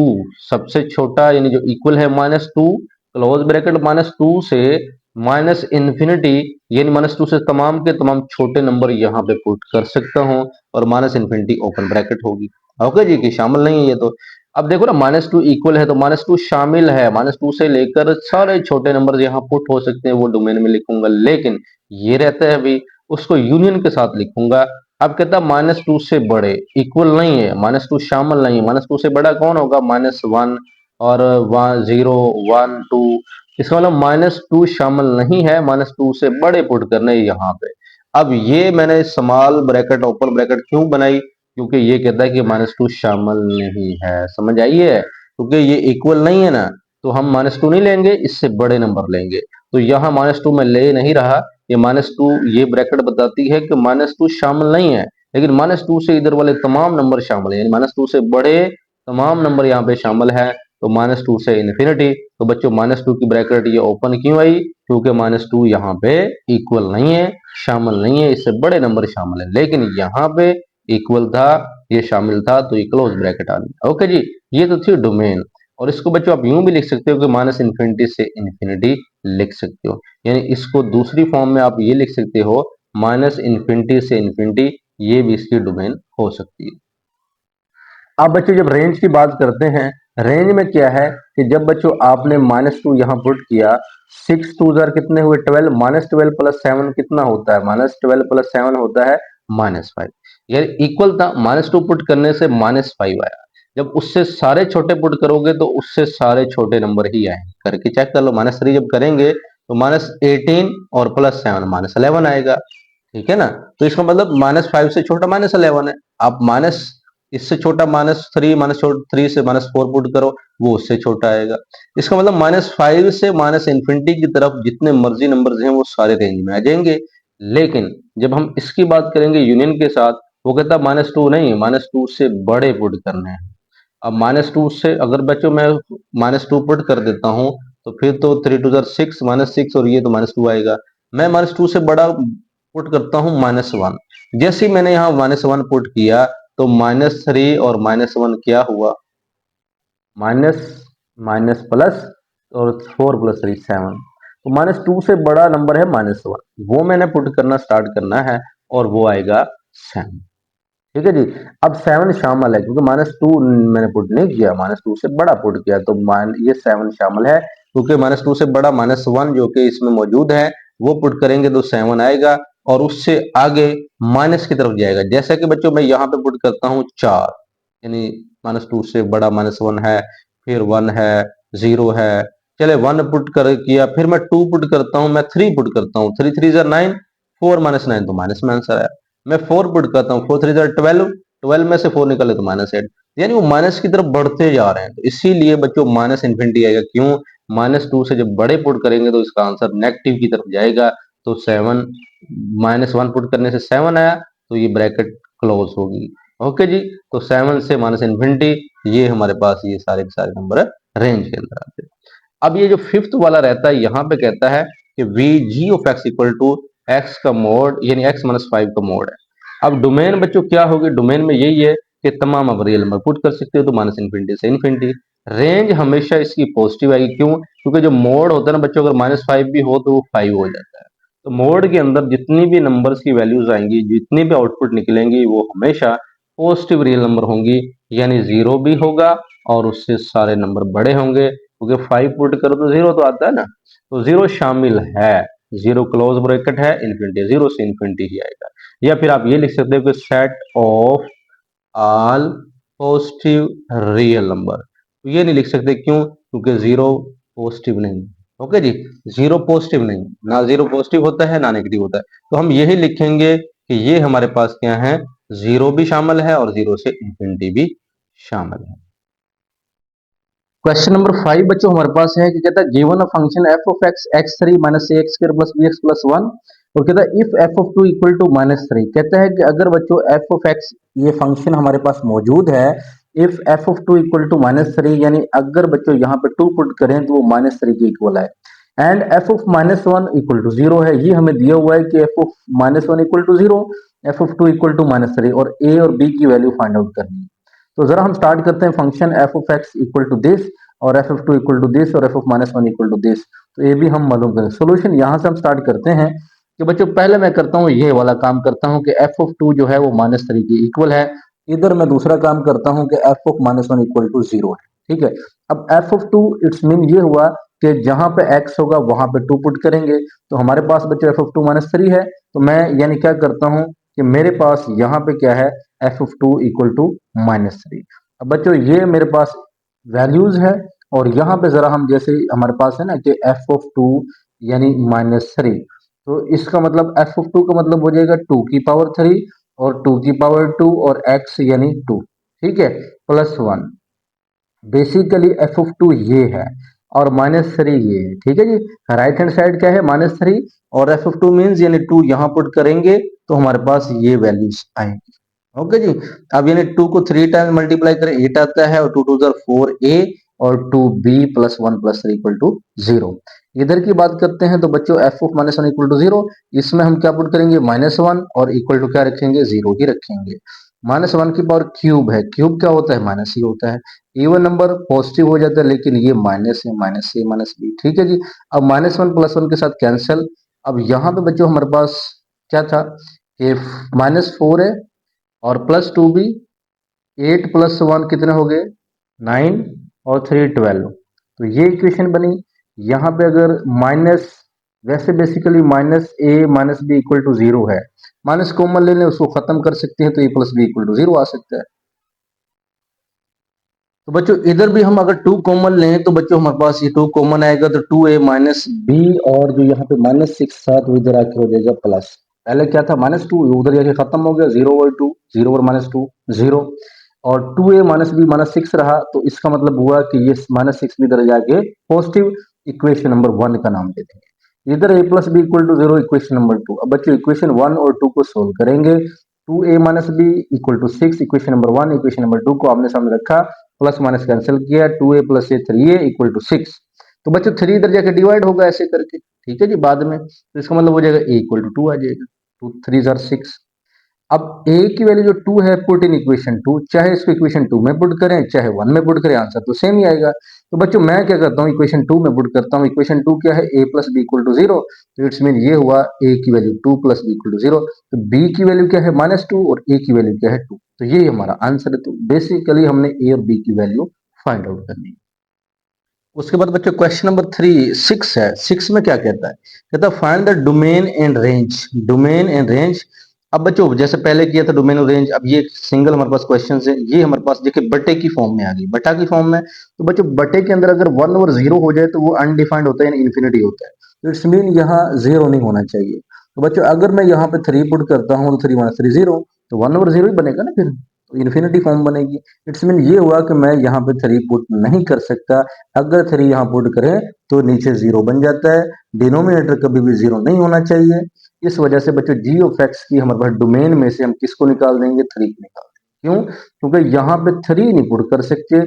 सबसे छोटा यानी जो इक्वल है -2, क्लोज ब्रैकेट -2 से माइनस इन्फिनिटी यानी -2 से तमाम के तमाम छोटे नंबर यहाँ पे पुट कर सकता हूँ, और माइनस इन्फिनिटी ओपन ब्रैकेट होगी। ओके जी, कि शामिल नहीं है ये तो। अब देखो ना, -2 इक्वल है तो -2 शामिल है, -2 से लेकर सारे छोटे नंबर यहाँ पुट हो सकते हैं, वो डोमेन में लिखूंगा। लेकिन ये रहता है अभी, उसको यूनियन के साथ लिखूंगा। अब कहता है -2 से बड़े, इक्वल नहीं है, -2 शामिल नहीं है। -2 से बड़ा कौन होगा, -1 और 0 1 2, इसका मतलब -2 शामिल नहीं है, -2 से बड़े पुट करने यहाँ पे। अब ये मैंने स्मॉल ब्रैकेट ओपन ब्रैकेट क्यों बनाई, क्योंकि ये कहता है कि -2 शामिल नहीं है। समझ आई है, क्योंकि ये इक्वल नहीं है ना, तो हम -2 नहीं लेंगे, इससे बड़े नंबर लेंगे। तो यहाँ -2 मैं ले नहीं रहा, ये -2 ये ब्रैकेट बताती है कि -2 शामिल नहीं है, लेकिन -2 से इधर वाले तमाम नंबर शामिल है, यानी -2 से बड़े तमाम नंबर यहाँ पे शामिल है। तो -2 से इन्फिनिटी। तो बच्चों -2 की ब्रैकेट ये ओपन क्यों आई, क्योंकि -2 यहाँ पे इक्वल नहीं है, शामिल नहीं है, इससे बड़े नंबर शामिल है। लेकिन यहाँ पे इक्वल था, ये शामिल था, तो ये क्लोज ब्रैकेट आ गई। ओके जी, ये तो थी डोमेन। और इसको बच्चों आप यूं भी लिख सकते हो कि माइनस इन्फिनिटी से इन्फिनिटी लिख सकते हो, यानी इसको दूसरी फॉर्म में आप ये लिख सकते हो, माइनस इन्फिनिटी से इन्फिनिटी, ये भी इसकी डोमेन हो सकती है। अब बच्चों जब रेंज की बात करते हैं, रेंज में क्या है कि जब बच्चों आपने -2 यहाँ पुट किया, 6 2 जार कितने हुए 12, -12 प्लस 7 कितना होता है, -12 प्लस 7 होता है -5। यार इक्वल था, -2 पुट करने से -5 आया। जब उससे सारे छोटे पुट करोगे तो उससे सारे छोटे नंबर ही आएंगे, करके चेक कर लो। -3 जब करेंगे तो -18 और प्लस 7 -11 आएगा, ठीक है ना। तो इसका मतलब -5 से छोटा -11 है। आप माइनस इससे छोटा -3, -3 से -4 पुट करो, वो उससे छोटा आएगा। इसका मतलब -5 से माइनस इन्फिनिटी की तरफ जितने मर्जी नंबर्स हैं वो सारे रेंज में आ जाएंगे। लेकिन जब हम इसकी बात करेंगे यूनियन के साथ, वो कहता -2 नहीं, -2 से बड़े पुट करने हैं। अब -2 से अगर बच्चों मैं -2 पुट कर देता हूँ, तो फिर तो 3 2 6, -6, और ये तो -2 आएगा। मैं -2 से बड़ा पुट करता हूँ -1। जैसे ही मैंने यहाँ -1 पुट किया, तो -3 और -1 क्या हुआ, माइनस माइनस प्लस, और 4 प्लस 3 7। तो -2 से बड़ा नंबर है -1, वो मैंने पुट करना स्टार्ट करना है, और वो आएगा 7। ठीक है जी। अब 7 शामिल है क्योंकि -2 मैंने पुट नहीं किया, -2 से बड़ा पुट किया, तो ये 7 शामिल है, क्योंकि -2 से बड़ा -1 जो कि इसमें मौजूद है, वो पुट करेंगे तो 7 आएगा, और उससे आगे माइनस की तरफ जाएगा। जैसा कि बच्चों मैं यहाँ पे पुट करता हूँ 4, यानी -2 से बड़ा -1 है, फिर 1 है, 0 है, चले 1 पुट कर किया, फिर मैं 2 पुट करता हूँ, मैं 3 पुट करता हूँ, 3 3 9, 4 -9, तो माइनस में आंसर आया। मैं 4 पुट करता हूँ, 4 3 12, 12 में से 4 निकले तो -8, यानी वो माइनस की तरफ बढ़ते जा रहे हैं। तो इसीलिए बच्चों माइनस इन्फिनिटी आएगा। क्यों, -2 से जब बड़े पुट करेंगे तो इसका आंसर नेगेटिव की तरफ जाएगा। तो 7, -1 पुट करने से 7 आया, तो ये ब्रैकेट क्लोज होगी। ओके जी, तो 7 से माइनस इन्फिनिटी, ये हमारे पास ये सारे के सारे नंबर रेंज के अंदर आते हैं। अब ये जो फिफ्थ वाला रहता है, यहाँ पे कहता है कि V G of x equal to X का मोड, यानी x-5 का मोड है। अब डोमेन बच्चों क्या होगी, डोमेन में यही है कि तमाम आप रियल नंबर पुट कर सकते हो, तो माइनस इन्फिनिटी से इन्फिनिटी। रेंज हमेशा इसकी पॉजिटिव आएगी। क्यों, क्योंकि जो मोड होता है ना बच्चों, अगर -5 भी हो तो वो 5 हो जाता है। तो मोड के अंदर जितनी भी नंबर्स की वैल्यूज आएंगी, जितनी भी आउटपुट निकलेंगी, वो हमेशा पॉजिटिव रियल नंबर होंगी, यानी जीरो भी होगा और उससे सारे नंबर बड़े होंगे, क्योंकि 5 पुट करो तो जीरो तो आता है ना, तो जीरो शामिल है, जीरो क्लोज ब्रैकेट है, इन्फिनिटी, जीरो से इन्फिनिटी ही आएगा। या फिर आप ये लिख सकते हो कि set of all positive real number, तो ये नहीं लिख सकते, क्यों? क्योंकि जीरो पॉजिटिव नहीं। ओके जी, जीरो पॉजिटिव नहीं, ना जीरो पॉजिटिव होता है ना नेगेटिव होता है, तो हम यही लिखेंगे कि ये हमारे पास क्या है, जीरो भी शामिल है और जीरो से इंफिनिटी भी शामिल है। क्वेश्चन नंबर 5 बच्चों हमारे पास है कि कहता है given a function F of X X three minus A X square plus B X plus one, और कहता है if F of two equal to minus three. कहता है कि अगर बच्चों एफ ऑफ एक्स ये फंक्शन हमारे पास मौजूद है, if F of two equal to minus three, यानी अगर बच्चों यहाँ पे टू पुट करें तो वो माइनस थ्री के इक्वल है, and F of minus one equal to zero है। ये हमें दिया हुआ है कि F of minus one equal to zero, F of two equal to minus three, और ए और बी की वैल्यू फाइंड आउट करनी है। तो जरा हम स्टार्ट करते हैं, function F of x equal to this और F of two equal to this और F of minus one equal to this, तो ये भी हम मालूम करें। सोल्यूशन यहाँ से हम स्टार्ट करते हैं कि बच्चों पहले मैं करता हूँ ये वाला काम करता हूँ कि एफ ऑफ टू जो है वो माइनस थ्री के इक्वल है, इधर मैं दूसरा काम करता हूँ कि F of minus one equal to zero है। ठीक है, अब F of two it's mean ये हुआ कि जहां पे x होगा वहां पे टू पुट करेंगे, तो हमारे पास बच्चों F of two minus three है, तो मैं यानी क्या करता हूं कि मेरे पास यहाँ पे क्या है, F of two equal to minus three. अब बच्चों ये मेरे पास वैल्यूज है, और यहाँ पे जरा हम जैसे हमारे पास है ना कि एफ ऑफ टू यानी माइनस थ्री, तो इसका मतलब एफ ऑफ टू का मतलब हो जाएगा टू की पावर थ्री और टू की पावर टू और एक्स यानी टू, ठीक है, plus one. Basically F of two ये है और माइनस थ्री ये है, ठीक है जी। राइट हैंड साइड क्या है, माइनस थ्री, और एफ ऑफ टू मीन्स यानी टू यहाँ पुट करेंगे तो हमारे पास ये वैल्यूज आएंगी। ओके जी, अब यानी टू को थ्री टाइम्स मल्टीप्लाई करें एट आता है, और टू टू जर फोर ए, और two B plus one plus three equal to zero. इधर की बात करते हैं तो बच्चों F of minus one equal to zero, इसमें हम क्या पुट करेंगे, माइनस वन, और इक्वल टू क्या रखेंगे, जीरो ही रखेंगे। माइनस वन की पावर क्यूब है, क्यूब क्या होता है, माइनस ही होता है। इवन नंबर पॉजिटिव हो जाता है, लेकिन ये माइनस है, माइनस ए माइनस बी, ठीक है जी। अब माइनस वन प्लस वन के साथ कैंसिल। अब यहाँ पे बच्चों हमारे पास क्या था कि माइनस फोर है और प्लस टू भी, एट प्लस वन कितने हो गए, नाइन, और थ्री ट्वेल्व, तो ये इक्वेशन बनी। यहाँ पे अगर माइनस, वैसे basically minus A minus B equal to zero है, माइनस कॉमन ले लें उसको खत्म कर सकते हैं, तो A plus B equal to zero आ सकता है। तो बच्चों इधर भी हम अगर टू कॉमन लें तो बच्चों हमारे पास ये टू कॉमन आएगा, तो टू ए माइनस बी, और जो यहाँ पे माइनस सिक्स था तो इधर आके हो जाएगा प्लस। पहले क्या था, माइनस टू, उधर जाके खत्म हो गया, zero over two, zero over minus two, zero, और two A minus B minus six रहा, तो इसका मतलब हुआ कि ये माइनस सिक्स भी इधर जाके पॉजिटिव, इक्वेशन नंबर वन का नाम दे देंगे। इधर A plus B equal to zero, equation number two. अब बच्चों इक्वेशन वन और टू को सोल्व करेंगे, two A minus B equal to six, equation number one, equation number two को आपने सामने रखा, प्लस माइनस कैंसिल किया, two A plus A three A equal to six. तो बच्चों थ्री इधर जाके डिवाइड होगा ऐसे करके, ठीक है जी, बाद में, तो इसका मतलब हो जाएगा ए इक्वल टू टू आ जाएगा, टू थ्री जार सिक्स। अब ए की वैल्यू जो टू है पुट इन इक्वेशन टू, चाहे इसको इक्वेशन टू में पुट करें चाहे वन में पुट करें, आंसर तो सेम ही आएगा। तो बच्चों मैं क्या करता हूँ, इक्वेशन टू में पुट करता हूँ। इक्वेशन टू क्या है, A plus B equal to zero, तो इट्स मीन ये हुआ ए की value two plus B equal to zero, तो बी की वैल्यू क्या है, माइनस टू, और ए की वैल्यू क्या है, टू, तो ये हमारा आंसर है। तो बेसिकली हमने ए और बी की वैल्यू फाइंड आउट करनी है। उसके बाद बच्चों क्वेश्चन नंबर थ्री, सिक्स है। सिक्स में क्या कहता है, कहता है find the domain and range, domain and range. अब बच्चों जैसे पहले किया था डोमेन और रेंज, अब ये सिंगल हमारे पास क्वेश्चन है, ये हमारे पास देखिए बटे की फॉर्म में आ गई, बटा की फॉर्म में। तो बच्चों बटे के अंदर अगर वन और जीरो हो जाए तो वो अनडिफाइंड होता है, यानी इन्फिनिटी होता है, तो इट्स मीन यहाँ जीरो नहीं होना चाहिए। तो बच्चों अगर मैं यहाँ पे थ्री पुट करता हूँ तो थ्री माइनस थ्री जीरो, तो वन और जीरो ही बनेगा ना फिर, तो इन्फिनिटी फॉर्म बनेगी। इट्स मीन ये हुआ कि मैं यहाँ पे थ्री पुट नहीं कर सकता, अगर थ्री यहाँ पुट करें तो नीचे जीरो बन जाता है, डिनोमिनेटर कभी भी जीरो नहीं होना चाहिए। इस वजह से बच्चों जी ऑफ एक्स की हमारे पास डोमेन में से हम किसको निकाल देंगे, थ्री को निकाल देंगे। क्यों? क्योंकि यहाँ पे थ्री नहीं पुट कर सकते,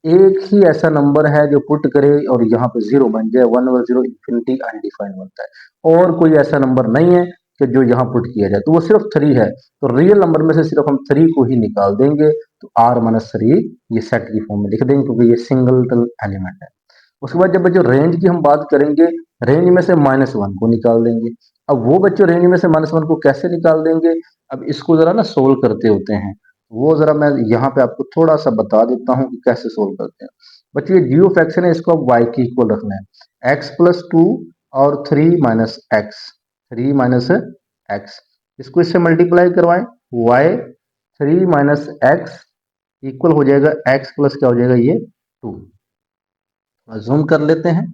एक ही ऐसा नंबर है जो पुट करे और यहाँ पे जीरो बन जाए, वन और जीरो इन्फिनिटी अनडिफाइंड बनता है, और कोई ऐसा नंबर नहीं है कि जो यहाँ पुट किया जाए, तो वो सिर्फ थ्री है। तो रियल नंबर में से सिर्फ हम थ्री को ही निकाल देंगे, तो आर माइनस थ्री ये सेट की फॉर्म में लिख देंगे, क्योंकि ये सिंगल एलिमेंट है। उसके बाद जब जो रेंज की हम बात करेंगे, रेंज में से माइनस वन को निकाल देंगे, अब वो बच्चों रेंज में से -1 को कैसे निकाल देंगे? अब इसको जरा ना सोल्व करते होते हैं, वो जरा मैं यहाँ पे आपको थोड़ा सा बता देता हूँ कि कैसे सोल्व करते हैं। बच्चों ये g ऑफ x है ना, इसको अब y के इक्वल रखना है, x प्लस 2 और 3 माइनस एक्स, 3 माइनस एक्स, इसको इससे मल्टीप्लाई करवाएं, y 3 माइनस एक्स इक्वल हो जाएगा x प्लस क्या हो जाएगा ये 2। जूम कर लेते हैं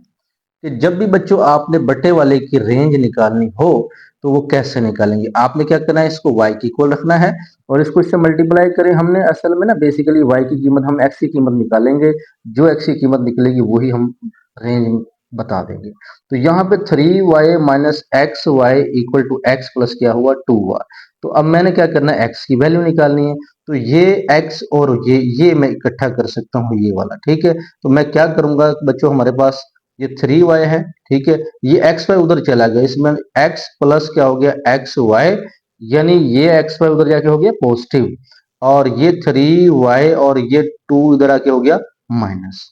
कि जब भी बच्चों आपने बटे वाले की रेंज निकालनी हो तो वो कैसे निकालेंगे? आपने क्या करना है, इसको y की इक्वल रखना है और इसको इससे मल्टीप्लाई करें। हमने असल में ना बेसिकली y की कीमत, हम x की कीमत निकालेंगे, जो x की कीमत निकलेगी वही हम रेंज बता देंगे। तो यहाँ पे 3y minus X Y equal to X plus क्या हुआ 2y। तो अब मैंने क्या करना है, x की वैल्यू निकालनी है, तो ये x और ये मैं इकट्ठा कर सकता हूँ ये वाला, ठीक है। तो मैं क्या करूंगा बच्चों, हमारे पास ये 3y है, ठीक है, ये एक्स वाई उधर चला गया, इसमें x प्लस क्या हो गया एक्स वाई, यानी ये एक्स वाई उधर जाके हो गया पॉजिटिव, और ये 3y और ये 2 इधर आके हो गया माइनस।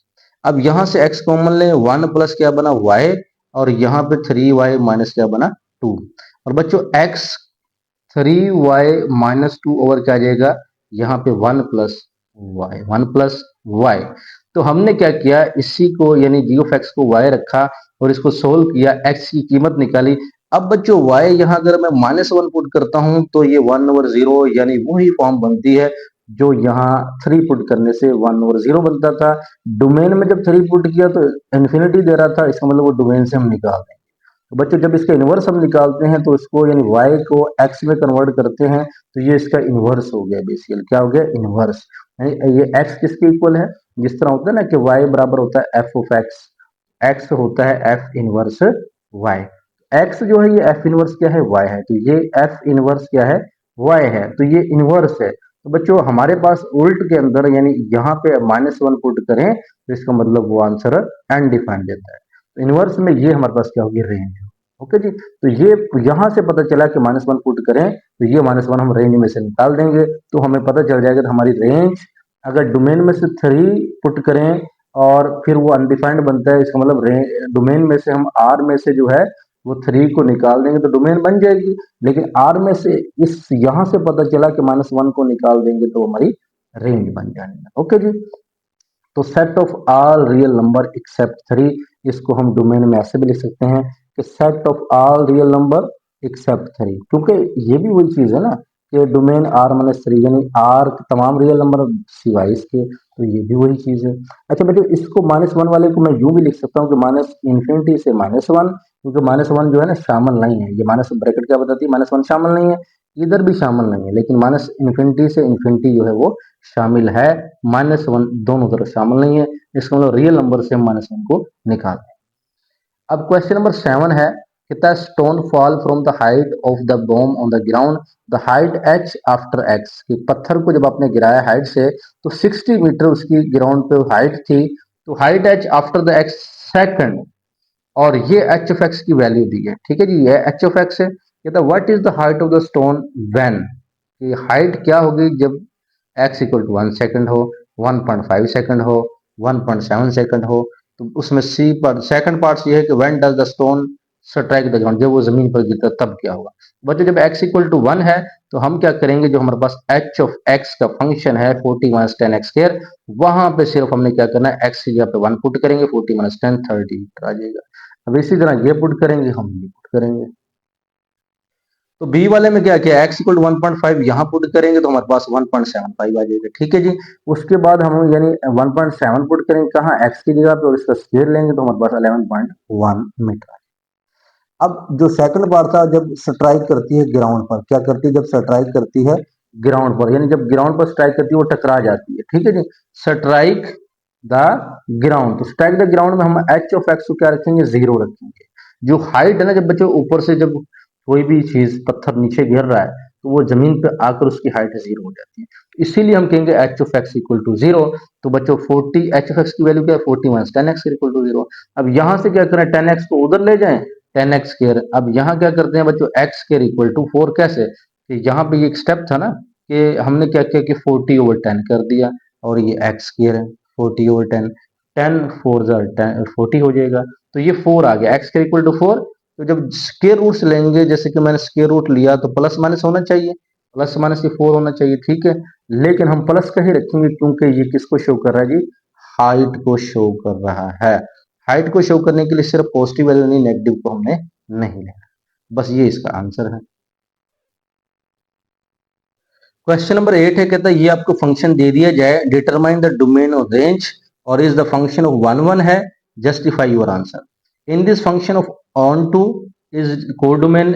अब यहां से x कॉमन ले, 1 प्लस क्या बना y, और यहाँ पे 3y माइनस क्या बना 2। और बच्चों x 3y माइनस 2 ओवर क्या आ जाएगा, यहाँ पे 1 प्लस वाई, 1 प्लस वाई। तो हमने क्या किया, इसी को यानी जी ऑफ एक्स को y रखा और इसको सोल्व किया, x की कीमत निकाली। अब बच्चों y यहाँ अगर मैं -1 पुट करता हूं तो ये 1/0 यानी वही फॉर्म बनती है जो यहाँ 3 पुट करने से 1/0 बनता था। डोमेन में जब 3 पुट किया तो इन्फिनिटी दे रहा था, इसका मतलब वो डोमेन से हम निकाल दें। तो बच्चों जब इसका इन्वर्स हम निकालते हैं तो इसको यानी y को x में कन्वर्ट करते हैं, तो ये इसका इन्वर्स हो गया, बेसिकली क्या हो गया इन्वर्स। ये x किसके इक्वल है, जिस तरह होता है ना कि y बराबर होता है f ऑफ x, x होता है f इनवर्स y, x जो है ये f इनवर्स क्या है y है, तो ये f इनवर्स क्या है y है, तो ये इनवर्स है। तो बच्चों हमारे पास उल्ट के अंदर यानी यहाँ पे -1 पुट करें तो इसका मतलब वो आंसर अनडिफाइंड देता है। तो इनवर्स में ये हमारे पास क्या होगी रेंज। ओके जी, तो ये यहां से पता चला कि -1 पुट करें तो ये -1 हम रेंज में से निकाल देंगे, तो हमें पता चल जाएगा कि हमारी रेंज अगर डोमेन में से 3 पुट करें और फिर वो अनडिफाइंड बनता है, इसका मतलब डोमेन में से हम आर में से जो है वो 3 को निकाल देंगे तो डोमेन बन जाएगी। लेकिन आर में से इस यहां से पता चला कि -1 को निकाल देंगे तो हमारी रेंज बन जाएगी। ओके जी, तो set of all real number except 3, इसको हम डोमेन में ऐसे भी लिख सकते हैं कि set of all real number except 3, क्योंकि ये भी वही चीज है ना कि डोमेन R-3 यानी आर तमाम रियल नंबर सिवाय इसके, तो ये भी वही चीज है। अच्छा बेटे, इसको -1 वाले को मैं यूं भी लिख सकता हूँ कि माइनस इन्फिनिटी से -1, क्योंकि -1 जो है ना शामिल नहीं है, ये माइनस ब्रैकेट क्या बताती है, -1 शामिल नहीं है, इधर भी शामिल नहीं है, लेकिन माइनस इन्फिनिटी से इन्फिनिटी जो है वो शामिल है, -1 दोनों तरफ शामिल नहीं है, इसका मतलब रियल नंबर से हम -1 को निकाल दें। अब क्वेश्चन नंबर 7 है कि the stone fall from the height of the bomb on the ground, the height h after x, कि पत्थर को जब आपने गिराया हाइट से तो 60 मीटर उसकी ग्राउंड पे हाइट थी, तो height h after the x second, और ये एच ऑफ एक्स की वैल्यू दी है, ठीक है जी, ये एच ऑफ एक्स है। कहता है what is the height of the stone when, कि हाइट क्या होगी जब एक्स इक्वल टू 1 सेकंड हो, 1.5 सेकंड हो, 1.7 सेकंड हो। तो उसमें सी पर सेकंड पार्ट ये है कि when does the stone strike the ground, जब वो जमीन पर गिरता तब क्या होगा। बच्चों जब x इक्वल टू 1 है तो हम क्या करेंगे, जो हमारे पास h ऑफ x का फंक्शन है 40 माइनस 10 एक्स स्क्वायर, वहां पे सिर्फ हमने क्या करना है x की जगह पे 1 पुट करेंगे, 40 माइनस 10 30 आ जाएगा। अब इसी तरह ये पुट करेंगे, हम ये पुट करेंगे, तो बी वाले में क्या किया, x इक्वल टू 1.5 यहाँ पुट करेंगे तो हमारे पास 1.75 आ जाएगा, ठीक है जी। उसके बाद हम यानी 1.7 पुट करेंगे कहाँ, x की जगह पे, और इसका स्क्वायर लेंगे तो हमारे पास 11.1 मीटर। अब जो सेकंड बार था, जब स्ट्राइक करती है ग्राउंड पर, क्या करती है जब स्ट्राइक करती है ग्राउंड पर, यानी जब ग्राउंड पर स्ट्राइक करती है वो टकरा जाती है, ठीक है जी। स्ट्राइक द ग्राउंड, तो स्ट्राइक द ग्राउंड में हम एच ऑफ एक्स को क्या रखेंगे, 0 रखेंगे। जो हाइट है ना, जब बच्चे ऊपर से जब कोई भी चीज पत्थर नीचे गिर रहा है तो वो जमीन पे आकर उसकी हाइट 0 हो जाती है, इसीलिए हम कहेंगे h of x equal to 0। तो बच्चों 40 एच ऑफ एक्स की वैल्यू क्या है, 40 माइनस 10 एक्स इक्वल टू 0। अब यहां से क्या करें, 10 एक्स को उधर ले जाएं, 10 एक्स स्क्र। अब यहाँ क्या करते हैं बच्चों, एक्स स्क्र इक्वल टू 4, कैसे, कि यहाँ पे एक स्टेप था ना कि हमने क्या किया कि 40/10 कर दिया, और ये एक्स स्क्र है 40/10, 10 4 40 हो जाएगा, तो ये 4 आ गया, एक्स स्क्र इक्वल टू 4, तो जब स्क्वायर रूट्स लेंगे, जैसे कि मैंने स्क्वायर रूट लिया तो प्लस माइनस होना चाहिए, प्लस माइनस ये 4 होना चाहिए, ठीक है। लेकिन हम प्लस का ही रखेंगे क्योंकि ये किसको शो कर रहा है जी, हाइट को शो कर रहा है। हाइट को शो करने के लिए सिर्फ पॉजिटिव वैल्यू नहीं, नेगेटिव को हमने नहीं लेना। बस ये इसका आंसर है। क्वेश्चन नंबर 8 है, कहता है ये आपको फंक्शन दे दिया जाए, determine the domain of range और is the function of one one है, justify your answer. In this function of on two is codomain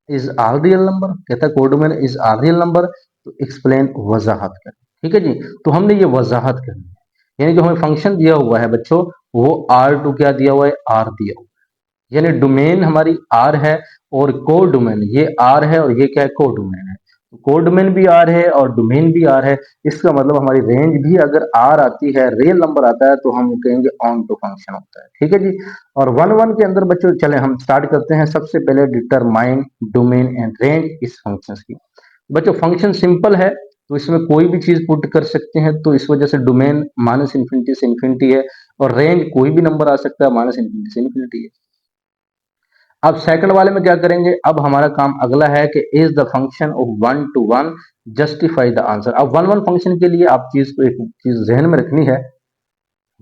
is R real number, कहता है codomain is R real number, तो explain, वजाहत कर, ठीक है जी। तो हमने ये वजाहत करनी है, यानी जो हमें फंक्शन दिया हुआ है बच्चों, वो आर टू क्या दिया हुआ है, आर दिया हुआ है, यानी डोमेन हमारी आर है और को डोमेन ये आर है और ये क्या है, को डोमेन है। कोडोमेन भी आर है और डोमेन भी आर है, इसका मतलब हमारी रेंज भी अगर आर आती है, रियल नंबर आता है, तो हम कहेंगे ऑन टू फंक्शन होता है, ठीक है जी। और वन वन के अंदर बच्चों चले हम स्टार्ट करते हैं, सबसे पहले डिटरमाइन डोमेन एंड रेंज इस फंक्शन की। बच्चों फंक्शन सिंपल है, तो इसमें कोई भी चीज पुट कर सकते हैं, तो इस वजह से डोमेन माइनस इन्फिनिटी से इन्फिनिटी है और रेंज कोई भी नंबर आ सकता है, माइनस इन्फिनिटी से इन्फिनिटी है। अब सेकंड वाले में क्या करेंगे, अब हमारा काम अगला है कि is the function of one to one, justify the answer. अब वन वन फंक्शन के लिए आप चीज को एक चीज जहन में रखनी है,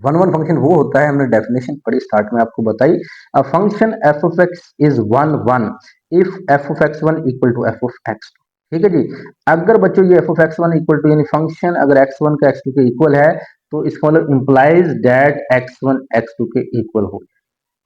वन वन फंक्शन वो होता है, हमने डेफिनेशन पढ़ी स्टार्ट में आपको बताई, a function F of x is one one if F of x one equal to F of x two, ठीक है जी। अगर बच्चों ये F of x one equal to, यानी फंक्शन अगर एक्स वन का एक्स टू के इक्वल है, तो इसका मतलब implies that x one x two के इक्वल हो।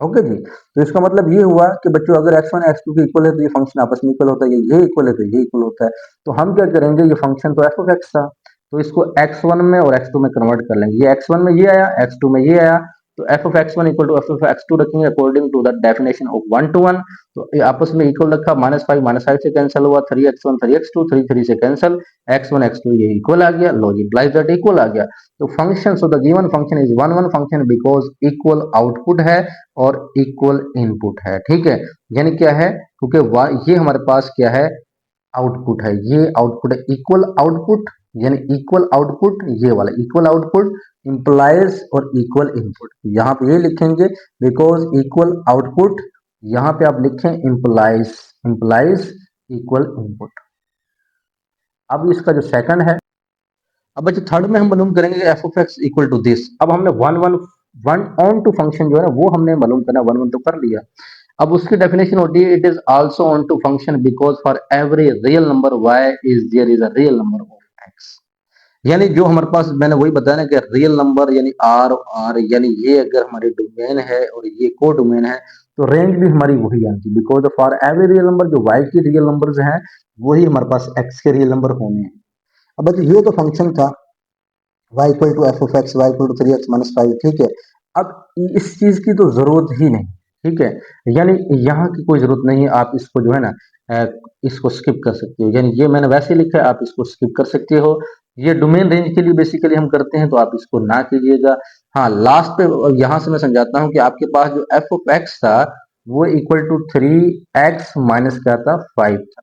ओके जी। तो इसका मतलब ये हुआ कि बच्चों अगर x1 x2 के इक्वल है तो ये फंक्शन आपस में इक्वल होता है, ये इक्वल है तो ये इक्वल होता है। तो हम क्या करेंगे, ये फंक्शन तो एफ ऑफ एक्स था, तो इसको x1 में और x2 में कन्वर्ट कर लेंगे, ये x1 में ये आया, x2 में ये आया, तो F of x one equal to F of x two रखेंगे according to the definition of one to one. तो ये आपस में इक्वल रखा, माइनस फाइव से कैंसिल हुआ, three X one three X two, three three से cancel, X one x two ये इक्वल आ गया, लॉजिक इम्प्लाइज दैट इक्वल आ गया। तो function, so the given function is one one function because equal output है और इक्वल इनपुट है, ठीक है। यानी क्या है, क्योंकि ये हमारे पास क्या है, आउटपुट है, ये आउटपुट है, इक्वल आउटपुट, यानी इक्वल आउटपुट, ये वाला इक्वल आउटपुट इंप्लाइज और इक्वल इनपुट, यहाँ पे ये लिखेंगे बिकॉज इक्वल आउटपुट, यहाँ पे आप लिखें इंप्लाइज, इंप्लाइज इक्वल इनपुट। अब इसका जो सेकंड है, अब बच्चे थर्ड में हम मालूम करेंगे f of x equal to this. अब हमने one one one onto function जो है ना वो हमने मालूम करना, वन वन तो कर लिया। अब उसकी डेफिनेशन होती है, it is also onto function because for every real number y is there is a real number of x. यानी जो हमारे पास मैंने वही बताया ना कि रियल नंबर यानी आर आर, यानी ये अगर हमारे डोमेन है और ये को डोमेन है, तो रेंज भी हमारी वही आती है, because for every real number जो वाई की रियल नंबर्स हैं वही हमारे पास एक्स के रियल नंबर होने हैं। अब बच्चों ये तो फंक्शन था y equal to F of x, Y equal to three x minus five, ठीक है। अब इस चीज की तो जरूरत ही नहीं, ठीक है, यानी यहाँ की कोई जरूरत नहीं है, आप इसको जो है ना इसको स्किप कर सकते हो, यानी ये मैंने वैसे लिखा है, आप इसको स्किप कर सकते हो। ये डोमेन रेंज के लिए बेसिकली हम करते हैं, तो आप इसको ना कीजिएगा। हाँ लास्ट पे यहाँ से मैं समझाता हूँ कि आपके पास जो एफ ऑफ एक्स था वो equal to three x minus क्या था, फाइव था।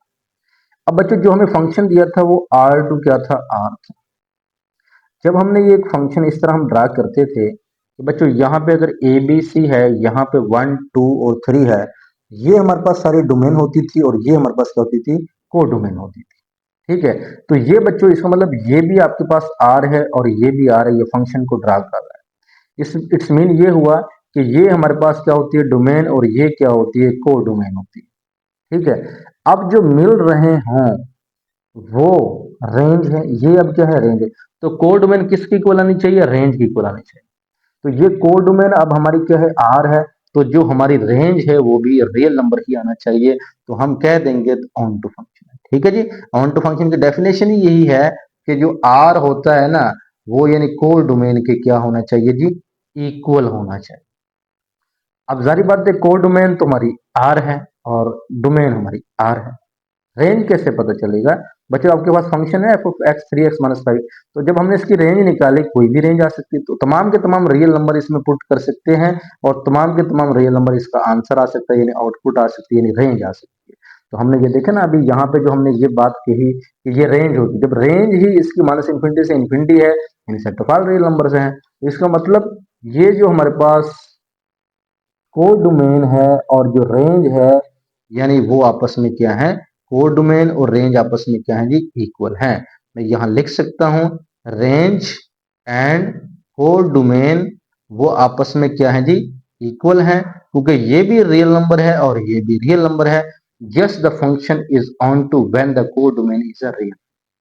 अब बच्चों जो हमें फंक्शन दिया था वो आर टू क्या था, आर था। जब हमने ये एक फंक्शन इस तरह हम ड्रा करते थे, तो बच्चों यहाँ पे अगर ए बी सी है, यहाँ पे वन टू और थ्री है, ये हमारे पास सारी डोमेन होती थी और ये हमारे पास क्या होती थी, को डोमेन होती थी, ठीक है। तो ये बच्चों इसका मतलब ये भी आपके पास आर है और ये भी आर है, ये फंक्शन को ड्रा कर रहा है। इस इट्स मीन ये हुआ कि ये हमारे पास क्या होती है, डोमेन, और ये क्या होती है, को डोमेन होती है, ठीक है। अब जो मिल रहे हों वो रेंज है, ये अब क्या है, रेंज है। तो कोडोमेन किसकी इक्वल आनी चाहिए, रेंज की इक्वल आनी चाहिए। तो ये कोडोमेन अब हमारी क्या है, आर है, तो जो हमारी रेंज है वो भी रियल नंबर ही आना चाहिए, तो हम कह देंगे ऑन टू फंक्शन, ठीक है जी। ऑन टू फंक्शन की डेफिनेशन ही यही है कि जो आर होता है ना वो यानी कोडोमेन के क्या होना चाहिए जी, इक्वल होना चाहिए। अब जारी बात है, कोडोमेन तो हमारी आर है और डोमेन हमारी आर है, रेंज कैसे पता चलेगा बच्चों, आपके पास फंक्शन है F of x three x minus five, तो जब हमने इसकी रेंज निकाली कोई भी रेंज आ सकती है, तो तमाम के तमाम रियल नंबर इसमें पुट कर सकते हैं और तमाम के तमाम रियल नंबर इसका आंसर आ सकता है, यानी आउटपुट आ सकती है, यानी रेंज आ सकती है। तो हमने ये देखा ना अभी यहाँ पे जो हमने ये बात कही कि ये रेंज होगी, जब रेंज ही इसकी माइनस इन्फिनिटी से इन्फिनिटी है, यानी set of all real numbers हैं, इसका मतलब ये जो हमारे पास कोडोमेन है और जो रेंज है, यानी वो आपस में क्या है, कोडोमेन और रेंज आपस में क्या है जी, इक्वल है। मैं यहां लिख सकता हूं रेंज एंड कोडोमेन वो आपस में क्या है जी, इक्वल है, क्योंकि ये भी रियल नंबर है और ये भी रियल नंबर है। Just the function is onto when the codomain is a real.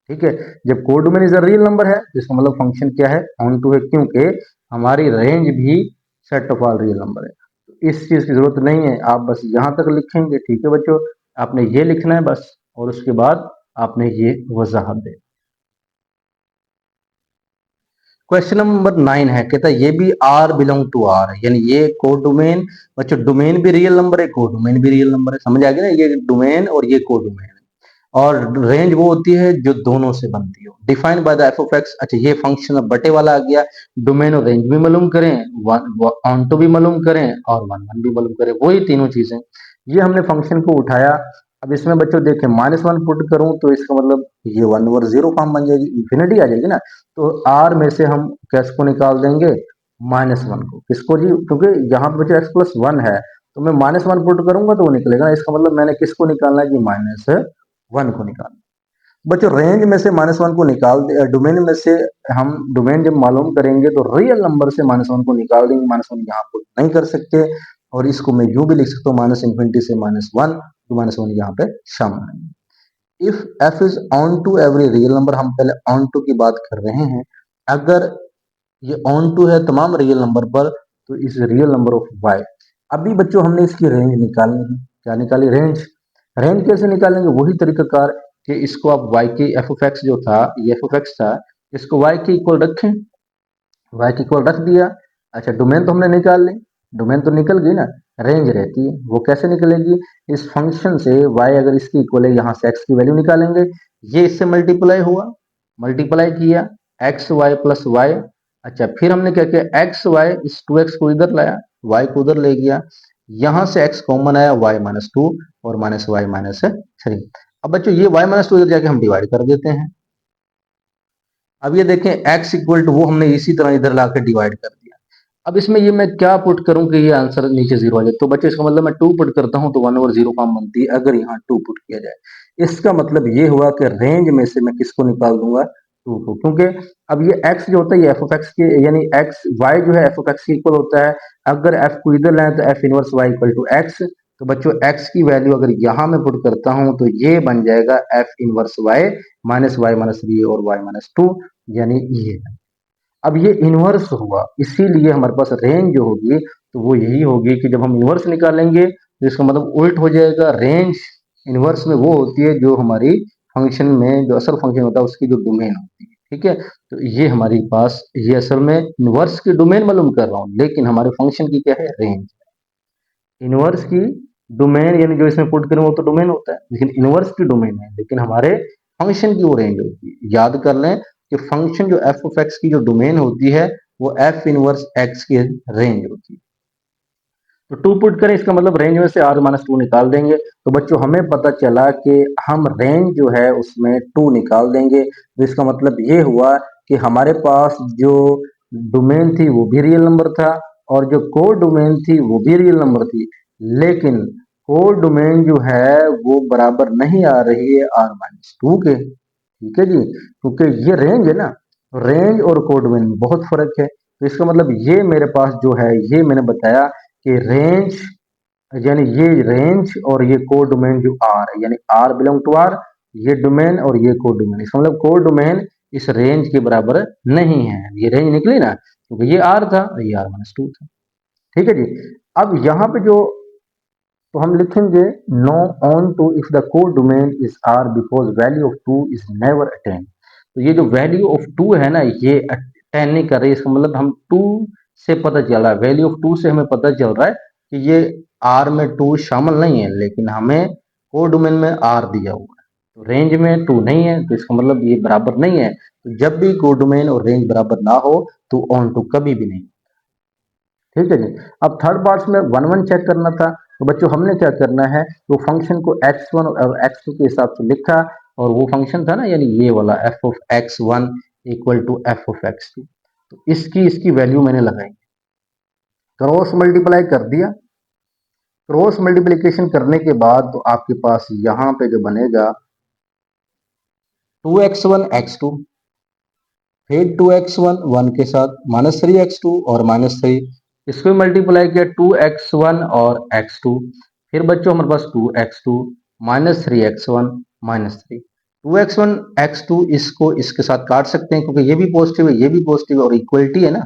ठीक है, जब codomain is a real number है तो इसका मतलब फंक्शन क्या है, ऑन टू है, क्योंकि हमारी रेंज भी set of all real number है। तो इस चीज की जरूरत नहीं है, आप बस यहां तक लिखेंगे। ठीक है बच्चों, आपने ये लिखना है बस, और उसके बाद आपने ये वजाहत दे। क्वेश्चन नंबर 9 है, कहता है ये भी आर बिलोंग टू आर, यानी ये कोडोमेन, बच्चों डोमेन भी रियल नंबर है, कोडोमेन भी रियल नंबर है, समझ आ गया ना, ये डोमेन और ये कोडोमेन है। और रेंज वो होती है जो दोनों से बनती हो, defined by the F of x. अच्छा, ये फंक्शन अब बटे वाला आ गया, डोमेन और रेंज भी मालूम करें, ऑन टू भी मालूम करें और वन वन भी मालूम करें, वही तीनों चीजें। ये हमने फंक्शन को उठाया। अब इसमें बच्चों देखें, -1 पुट करूं तो इसका मतलब ये 1/0 फॉर्म बन जाएगी, इंफिनिटी आ जाएगी ना। तो आर में से हम किसको निकाल देंगे, -1 को। किसको जी, क्योंकि यहाँ पे बच्चों x+1 है, तो मैं -1 पुट करूंगा तो वो निकलेगा ना। इसका मतलब मैंने किसको निकालना है कि -1 को निकालना। बच्चों रेंज में से -1 को निकाल दे, डोमेन में से हम डोमेन जब मालूम करेंगे तो रियल नंबर से -1 को निकाल देंगे। -1 यहाँ पुट नहीं कर सकते, और इसको मैं यूं भी लिख सकता हूँ, -∞ से -1, तो -1 यहाँ पे शामिल है। If f is onto every real number, हम पहले ऑन टू की बात कर रहे हैं, अगर ये ऑन टू है तमाम रियल नंबर पर, तो इस रियल नंबर ऑफ y। अभी बच्चों हमने इसकी रेंज निकालनी है। क्या निकाली, रेंज। रेंज कैसे निकालेंगे, वही तरीकाकार कि इसको आप y के एफ ऑफ एक्स जो था, ये एफ ऑफ एक्स था, इसको y के इक्वल रखें, y के इक्वल रख दिया। अच्छा, डोमेन तो हमने निकाल ली, डोमेन तो निकल गई ना, रेंज रहती है, वो कैसे निकलेगी, इस फंक्शन से y अगर इसकी इक्वल है, यहाँ से x की वैल्यू निकालेंगे, ये इससे मल्टीप्लाई हुआ, मल्टीप्लाई किया, एक्स वाई प्लस वाई। अच्छा, फिर हमने क्या किया, एक्स वाई, इस 2x को इधर लाया, y को उधर ले गया, यहां से x कॉमन आया, y-2 और -y-3। अब बच्चों ये y-2 इधर जाके हम डिवाइड कर देते हैं। अब ये देखें x इक्वल टू, वो हमने इसी तरह इधर लाकर डिवाइड कर दिया। अब इसमें ये मैं क्या पुट करूं कि ये आंसर नीचे 0 आ जाए, तो बच्चों इसका मतलब मैं 2 पुट करता हूं तो 1/0 फॉर्म बनती है, अगर यहाँ 2 पुट किया जाए। इसका मतलब ये हुआ कि रेंज में से मैं किसको निकाल दूंगा, 2 को, क्योंकि अब ये x जो होता है ये एफ ऑफ एक्स के, यानी एक्स वाई जो है एफ ऑफ एक्स के इक्वल होता है। अगर f को इधर लाए तो f inverse y equal to x. तो बच्चों x की वैल्यू अगर यहां मैं पुट करता हूं तो ये बन जाएगा f इनवर्स y -y-3 और y-2, यानी ये। अब ये इनवर्स हुआ, इसीलिए हमारे पास रेंज जो होगी तो वो यही होगी कि जब हम इनवर्स निकालेंगे तो इसका मतलब उल्ट हो जाएगा। रेंज इनवर्स में वो होती है जो हमारी फंक्शन में, जो असल फंक्शन होता है उसकी जो डोमेन होती है। ठीक है, तो ये हमारी पास, ये असल में इनवर्स की डोमेन मालूम कर रहा हूँ, लेकिन हमारे फंक्शन की क्या है, रेंज। इनवर्स की डोमेन, यानी जो इसमें पुट करें वो तो डोमेन होता है, लेकिन इनवर्स की डोमेन है, लेकिन हमारे फंक्शन की वो रेंज होती है। याद कर लें कि फंक्शन जो एफ ऑफ एक्स की जो डोमेन होती है वो एफ इनवर्स एक्स की रेंज होती है। तो 2 पुट करें, इसका मतलब रेंज में से r-2 निकाल देंगे। तो बच्चों हमें पता चला कि हम रेंज जो है उसमें 2 निकाल देंगे, तो इसका मतलब ये हुआ कि हमारे पास जो डोमेन थी वो भी रियल नंबर था, और जो कोड डोमेन थी वो भी रियल नंबर थी, लेकिन कोड डोमेन जो है वो बराबर नहीं आ रही है r-2 के। ठीक है जी, क्योंकि ये रेंज है ना, रेंज और कोड डोमेन में बहुत फर्क है। तो इसका मतलब ये मेरे पास जो है, ये मैंने बताया कि रेंज, यानी ये रेंज और ये कोड डोमेन जो आर है, यानी आर बिलोंग टू आर, ये डोमेन और ये कोड डोमेन, इसका मतलब कोड डोमेन इस रेंज के बराबर नहीं है। ये रेंज निकली ना, क्योंकि ये आर था, ये r-2 था। ठीक है जी। अब यहाँ पे जो, तो हम लिखेंगे no onto if the code domain is R because value of 2 is never attain. तो ये जो वैल्यू ऑफ 2 है ना, ये अटेन नहीं कर रही, इसका मतलब हम 2 से पता चल रहा है, वैल्यू ऑफ 2 से हमें पता चल रहा है कि ये आर में 2 शामिल नहीं है, लेकिन हमें कोड डोमेन में आर दिया हुआ है, तो रेंज में 2 नहीं है, तो इसका मतलब ये बराबर नहीं है। तो जब भी कोड डोमेन और रेंज बराबर ना हो तो ऑन टू कभी भी नहीं। ठीक है जी। अब थर्ड पार्ट में 1 1 चेक करना था, तो बच्चों हमने क्या करना है, वो फंक्शन को x1 और x2 के हिसाब से लिखा, और वो फंक्शन था ना, यानी ये वाला f of x1 equal to f of x2, तो इसकी इसकी वैल्यू मैंने लगाई, क्रॉस मल्टीप्लाई कर दिया। क्रॉस मल्टीप्लिकेशन करने के बाद तो आपके पास यहाँ पे जो बनेगा 2x1 x2, फिर 2x1 1 के साथ -3x2 और -3, इसको मल्टीप्लाई किया 2x1 और x2, फिर बच्चों हमारे पास 2x2 -3x1 -3, 2x1 x2 इसको इसके साथ काट सकते हैं क्योंकि ये भी पॉजिटिव है ये भी पॉजिटिव है और इक्वलिटी है ना,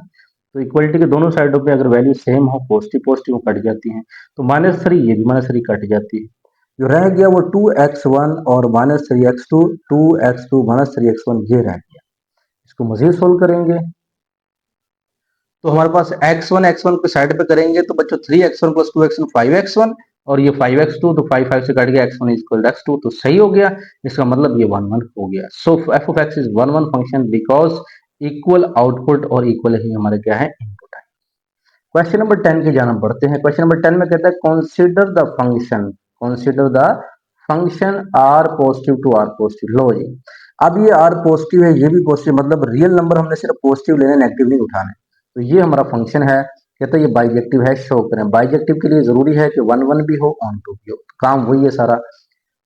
तो इक्वलिटी के दोनों साइडों पे अगर वैल्यू सेम हो पॉजिटिव पॉजिटिव कट जाती है, तो -3 ये भी -3 कट जाती है, जो रह गया वो 2x1 और -3x2, 2x2 -3x1 ये रह गया। इसको मजीद सोल्व करेंगे तो हमारे पास x1 को साइड पे करेंगे तो बच्चों 3x1 प्लस 2x1 5x1 और ये 5x2 तो 5 5 से कट गया x1 इक्वल x2 तो सही हो गया, इसका मतलब ये 1 1 हो गया। सो f of x is 1 1 function because equal output और इक्वल ही हमारे क्या है इनपुट है। क्वेश्चन नंबर 10 की जानब बढ़ते हैं। क्वेश्चन नंबर 10 में कहता है consider the function R positive to R positive. लो जी, अब ये आर पॉजिटिव है ये भी पॉजिटिव, मतलब रियल नंबर हमने सिर्फ पॉजिटिव लेने नेगेटिव नहीं उठाने, तो ये हमारा फंक्शन है। कहता है ये बाइजेक्टिव है, शो करें। बाइजेक्टिव के लिए जरूरी है कि 1 1 भी हो ऑन टू भी हो, काम वही है सारा।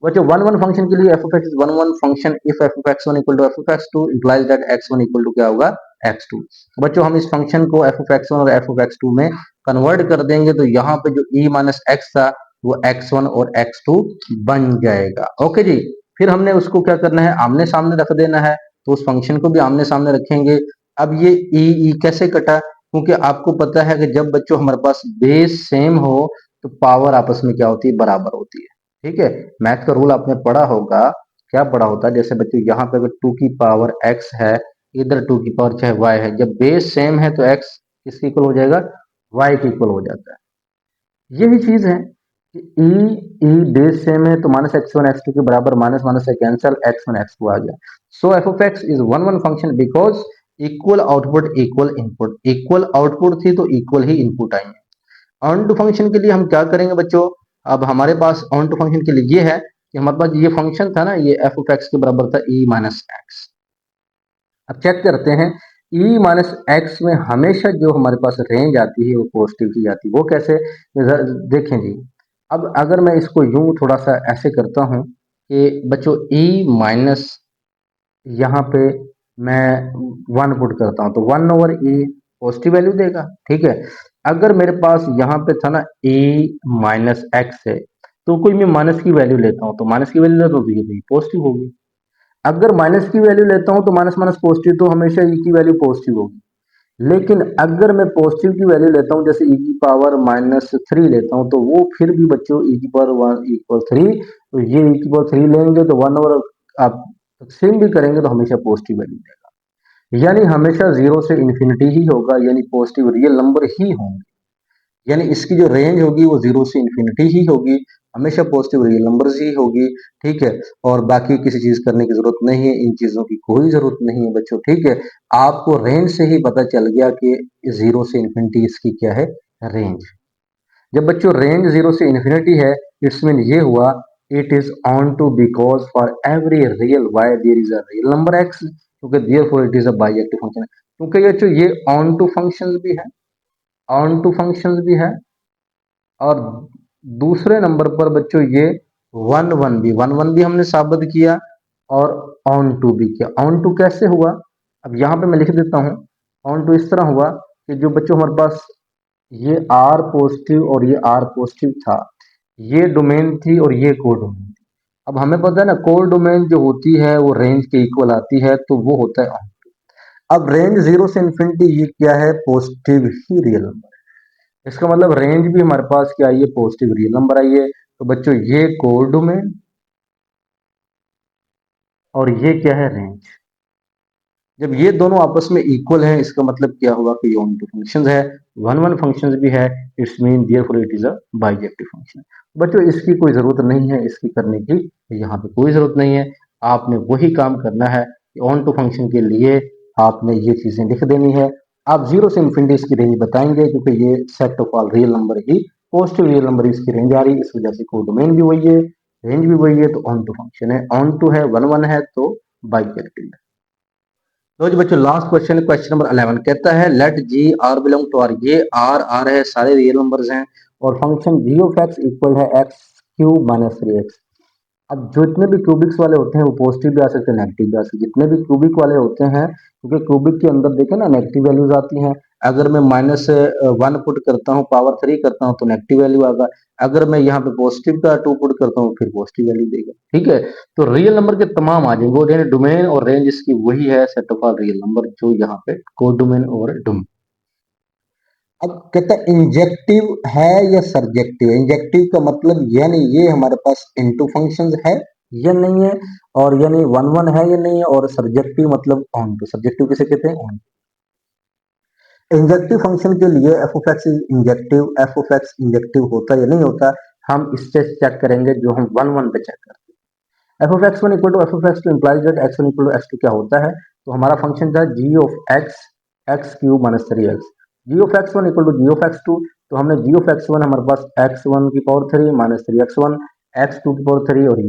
बच्चों 1 1 फंक्शन के लिए f of x is 1 1 function if f of x1 equal to f of x2 implies that x1 equal to क्या होगा x2। बच्चों हम इस फंक्शन को f of x1 और f of x2 में कन्वर्ट कर देंगे तो यहाँ पे जो e माइनस x था वो x1 और x2 बन जाएगा। ओके जी, फिर हमने उसको क्या करना है आमने सामने रख देना है, तो उस फंक्शन को भी आमने सामने रखेंगे। अब ये e कैसे कटा, क्योंकि आपको पता है कि जब बच्चों हमारे पास बेस सेम हो तो पावर आपस में क्या होती है बराबर होती है। ठीक है, मैथ का रूल आपने पढ़ा होगा, क्या पढ़ा होता है, जैसे बच्चों यहाँ पे अगर 2 की पावर x है, इधर 2 की पावर चाहे y है, जब बेस सेम है तो x किसके इक्वल हो जाएगा y के इक्वल हो जाता है। यही चीज है कि e बेस सेम है तो -x1 x2 के बराबर माइनस माइनस से कैंसिल x1 x2 आ गया। सो f of x is 1 1 function because equal output equal input, equal output थी तो इक्वल ही इनपुट आई है। ऑन टू फंक्शन के लिए हम क्या करेंगे बच्चों, अब हमारे पास ऑन टू फंक्शन के लिए ये है कि हमारे पास ये फंक्शन था ना, ये f ऑफ x के बराबर था e माइनस एक्स। अब चेक करते हैं e माइनस एक्स में हमेशा जो हमारे पास रेंज आती है वो पॉजिटिव की जाती है, वो कैसे देखें जी। अब अगर मैं इसको यूं थोड़ा सा ऐसे करता हूं कि बच्चों e माइनस यहाँ पे मैं 1 पुट करता हूं तो 1/e पॉजिटिव वैल्यू देगा। ठीक है, अगर मेरे पास यहाँ पे था ना e माइनस एक्स है तो कोई मैं माइनस की वैल्यू लेता हूँ तो माइनस की वैल्यू लेता हूँ तो ये पॉजिटिव होगी। अगर माइनस की वैल्यू लेता हूँ तो माइनस माइनस पॉजिटिव, तो हमेशा e की वैल्यू पॉजिटिव होगी। लेकिन अगर मैं पॉजिटिव की वैल्यू लेता हूँ जैसे e की पावर -3 लेता हूँ तो वो फिर भी बच्चों e की पावर 1 इक्वल 3, तो ये e की पावर 3 लेंगे तो 1 और आप सेम भी करेंगे तो हमेशा पॉजिटिव वैल्यू देगा, यानी हमेशा 0 से इन्फिनिटी ही होगा, यानी पॉजिटिव रियल नंबर ही होंगे, यानी इसकी जो रेंज होगी वो 0 से इन्फिनिटी ही होगी, हमेशा पॉजिटिव रियल नंबर्स ही होगी। ठीक है, और बाकी किसी चीज करने की जरूरत नहीं है, इन चीजों की कोई जरूरत नहीं है बच्चों। ठीक है, आपको रेंज से ही पता चल गया कि 0 से इन्फिनिटी इसकी क्या है रेंज। जब बच्चों रेंज 0 से इन्फिनिटी है इट्स मीन ये हुआ it is onto because for every real y there is a real number x, क्योंकि therefore it is a bijective function, क्योंकि ये ऑन टू फंक्शंस भी है, ऑन टू फंक्शंस भी है, और दूसरे नंबर पर बच्चों ये 1 1 भी हमने साबित किया और ऑन टू भी किया। ऑन टू कैसे हुआ, अब यहाँ पे मैं लिख देता हूँ। ऑन टू इस तरह हुआ कि जो बच्चों हमारे पास ये आर पॉजिटिव और ये आर पॉजिटिव था, ये डोमेन थी और ये को डोमेन थी। अब हमें पता है ना कोर डोमेन जो होती है वो रेंज के इक्वल आती है, तो वो होता है ऑन। अब रेंज 0 से इन्फिनिटी ये क्या है पॉजिटिव ही रियल नंबर, इसका मतलब रेंज भी हमारे पास क्या आई है पॉजिटिव रियल नंबर आई है। तो बच्चों ये कोर डोमेन और ये क्या है रेंज, जब ये दोनों आपस में इक्वल है इसका मतलब क्या होगा कि ये ऑन टू फंक्शन है, 1 1 फंक्शन भी है, it's mean therefore it is a bijective function. बच्चों इसकी कोई जरूरत नहीं है, इसकी करने की यहाँ पे कोई जरूरत नहीं है, आपने वही काम करना है कि ऑन टू फंक्शन के लिए आपने ये चीजें लिख देनी है। आप 0 से इन्फिनिटी इसकी रेंज बताएंगे क्योंकि ये set of all real number he positive real number इसकी रेंज आ रही है, इस वजह से कोड डोमेन भी वही है, रेंज भी वही है, तो ऑन टू फंक्शन है, ऑन टू है 1 1 है तो बाइजेक्टिव है। तो जी बच्चों लास्ट क्वेश्चन है क्वेश्चन नंबर 11, कहता है let g R belong to R, ये आर आर है सारे रियल नंबर्स हैं और function g of x equal है एक्स क्यूब माइनस 3x। अब जितने भी क्यूबिक्स वाले होते हैं वो पॉजिटिव भी आ सकते हैं, नेगेटिव भी आ सकते हैं। जितने भी क्यूबिक वाले होते हैं, क्योंकि क्यूबिक के अंदर देखें ना नेगेटिव वैल्यूज आती हैं। अगर मैं -1 पुट करता हूँ, पावर 3 करता हूँ तो नेगेटिव वैल्यू आएगा। अगर मैं यहाँ पे पॉजिटिव का 2 पुट करता हूँ फिर पॉजिटिव वैल्यू देगा। ठीक है, तो रियल नंबर के तमाम आ जाएंगे, और यानी डोमेन और रेंज इसकी वही है, set of all real number, जो यहाँ पे कोडोमेन और डोमेन। अब कहता है इंजेक्टिव है या सर्जेक्टिव। इंजेक्टिव का मतलब यानी ये हमारे पास इनटू फंक्शंस है या नहीं है, और यानी वन वन है या नहीं है, और सर्जेक्टिव मतलब ऑन टू। सर्जेक्टिव किसे कहते हैं? ऑन। इंजेक्टिव फंक्शन के लिए F of x is injective, F of x injective होता है या नहीं होता, हम इससे चेक करेंगे जो हम वन वन पे चेक करते हैं। F of x one equal to F of x two implies that x one equal to x two क्या होता है? तो हमारा फंक्शन था G of X X cube minus 3x। G of x one equal to G of x two, तो हमने G of x one हमारे पास एक्स वन की power 3 minus 3x1 X two की पावर 3, और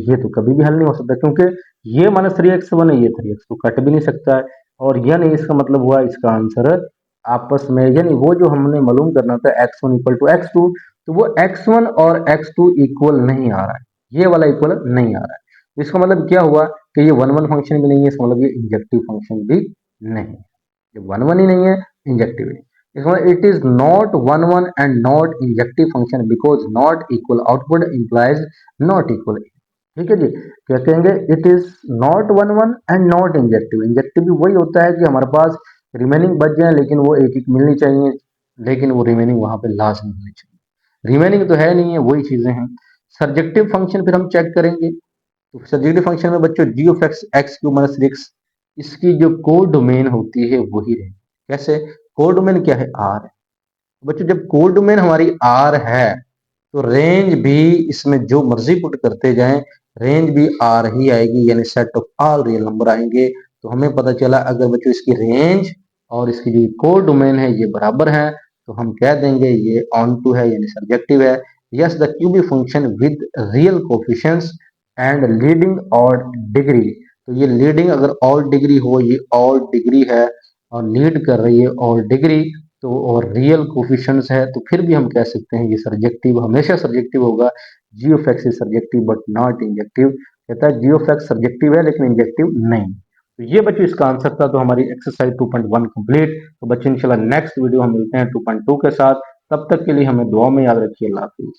ये तो कभी भी हल नहीं हो सकता, क्योंकि ये -3x1 है, ये 3x तो कट भी नहीं सकता है। और यह नहीं, इसका मतलब हुआ इसका आंसर आपस में, यानी वो जो हमने मालूम करना था x one equal to x two, तो वो एक्स वन और एक्स टू इक्वल नहीं आ रहा है, ये वाला इक्वल नहीं आ रहा है। इसका मतलब क्या हुआ कि ये वन वन फंक्शन भी नहीं है, इसका मतलब ये इंजेक्टिव फंक्शन भी नहीं है। ये वन वन ही नहीं है, इंजेक्टिव है। इसका मतलब it is not one one and not injective function because not equal output implies not equal. ठीक है जी, क्या कहेंगे? It is not one one and not injective. Injective भी वही होता है कि हमारे पास रिमेनिंग बच जाए, लेकिन वो एक एक मिलनी चाहिए, लेकिन वो रिमेनिंग वहां पे लाजमी होनी चाहिए। रिमेनिंग तो है नहीं है, वही चीजें हैं। सर्जेक्टिव फंक्शन फिर हम चेक करेंगे। तो सर्जेक्टिव फंक्शन में बच्चों G of X X cube minus 3x, इसकी जो कोडोमेन होती है वही रहेगी। कैसे? कोडोमेन क्या है? आर है। बच्चों जब कोडोमेन हमारी आर है तो रेंज भी इसमें जो मर्जी पुट करते जाएं, रेंज भी आर ही आएगी, यानी set of all real number आएंगे। तो हमें पता चला अगर बच्चों इसकी रेंज और इसकी जो कोडोमेन है ये बराबर है, तो हम कह देंगे ये ऑन टू है, यानी सब्जेक्टिव है। Yes the cubic function with real coefficients and leading odd degree. तो ये लीडिंग अगर ऑड डिग्री हो, ये ऑड डिग्री है और लीड कर रही है ऑड डिग्री, तो और रियल कोफिशिएंट्स है, तो फिर भी हम कह सकते हैं ये सर्जेक्टिव, हमेशा सर्जेक्टिव होगा। G of x is surjective but not injective. कहता है जी ऑफ एक्स सर्जेक्टिव है लेकिन इंजेक्टिव नहीं। तो ये बच्चों इसका आंसर था। तो हमारी एक्सरसाइज 2.1 कंप्लीट। तो बच्चों इंशाल्लाह नेक्स्ट वीडियो हम मिलते हैं 2.2 के साथ। तब तक के लिए हमें दुआ में याद रखिए। अल्लाह हाफिज।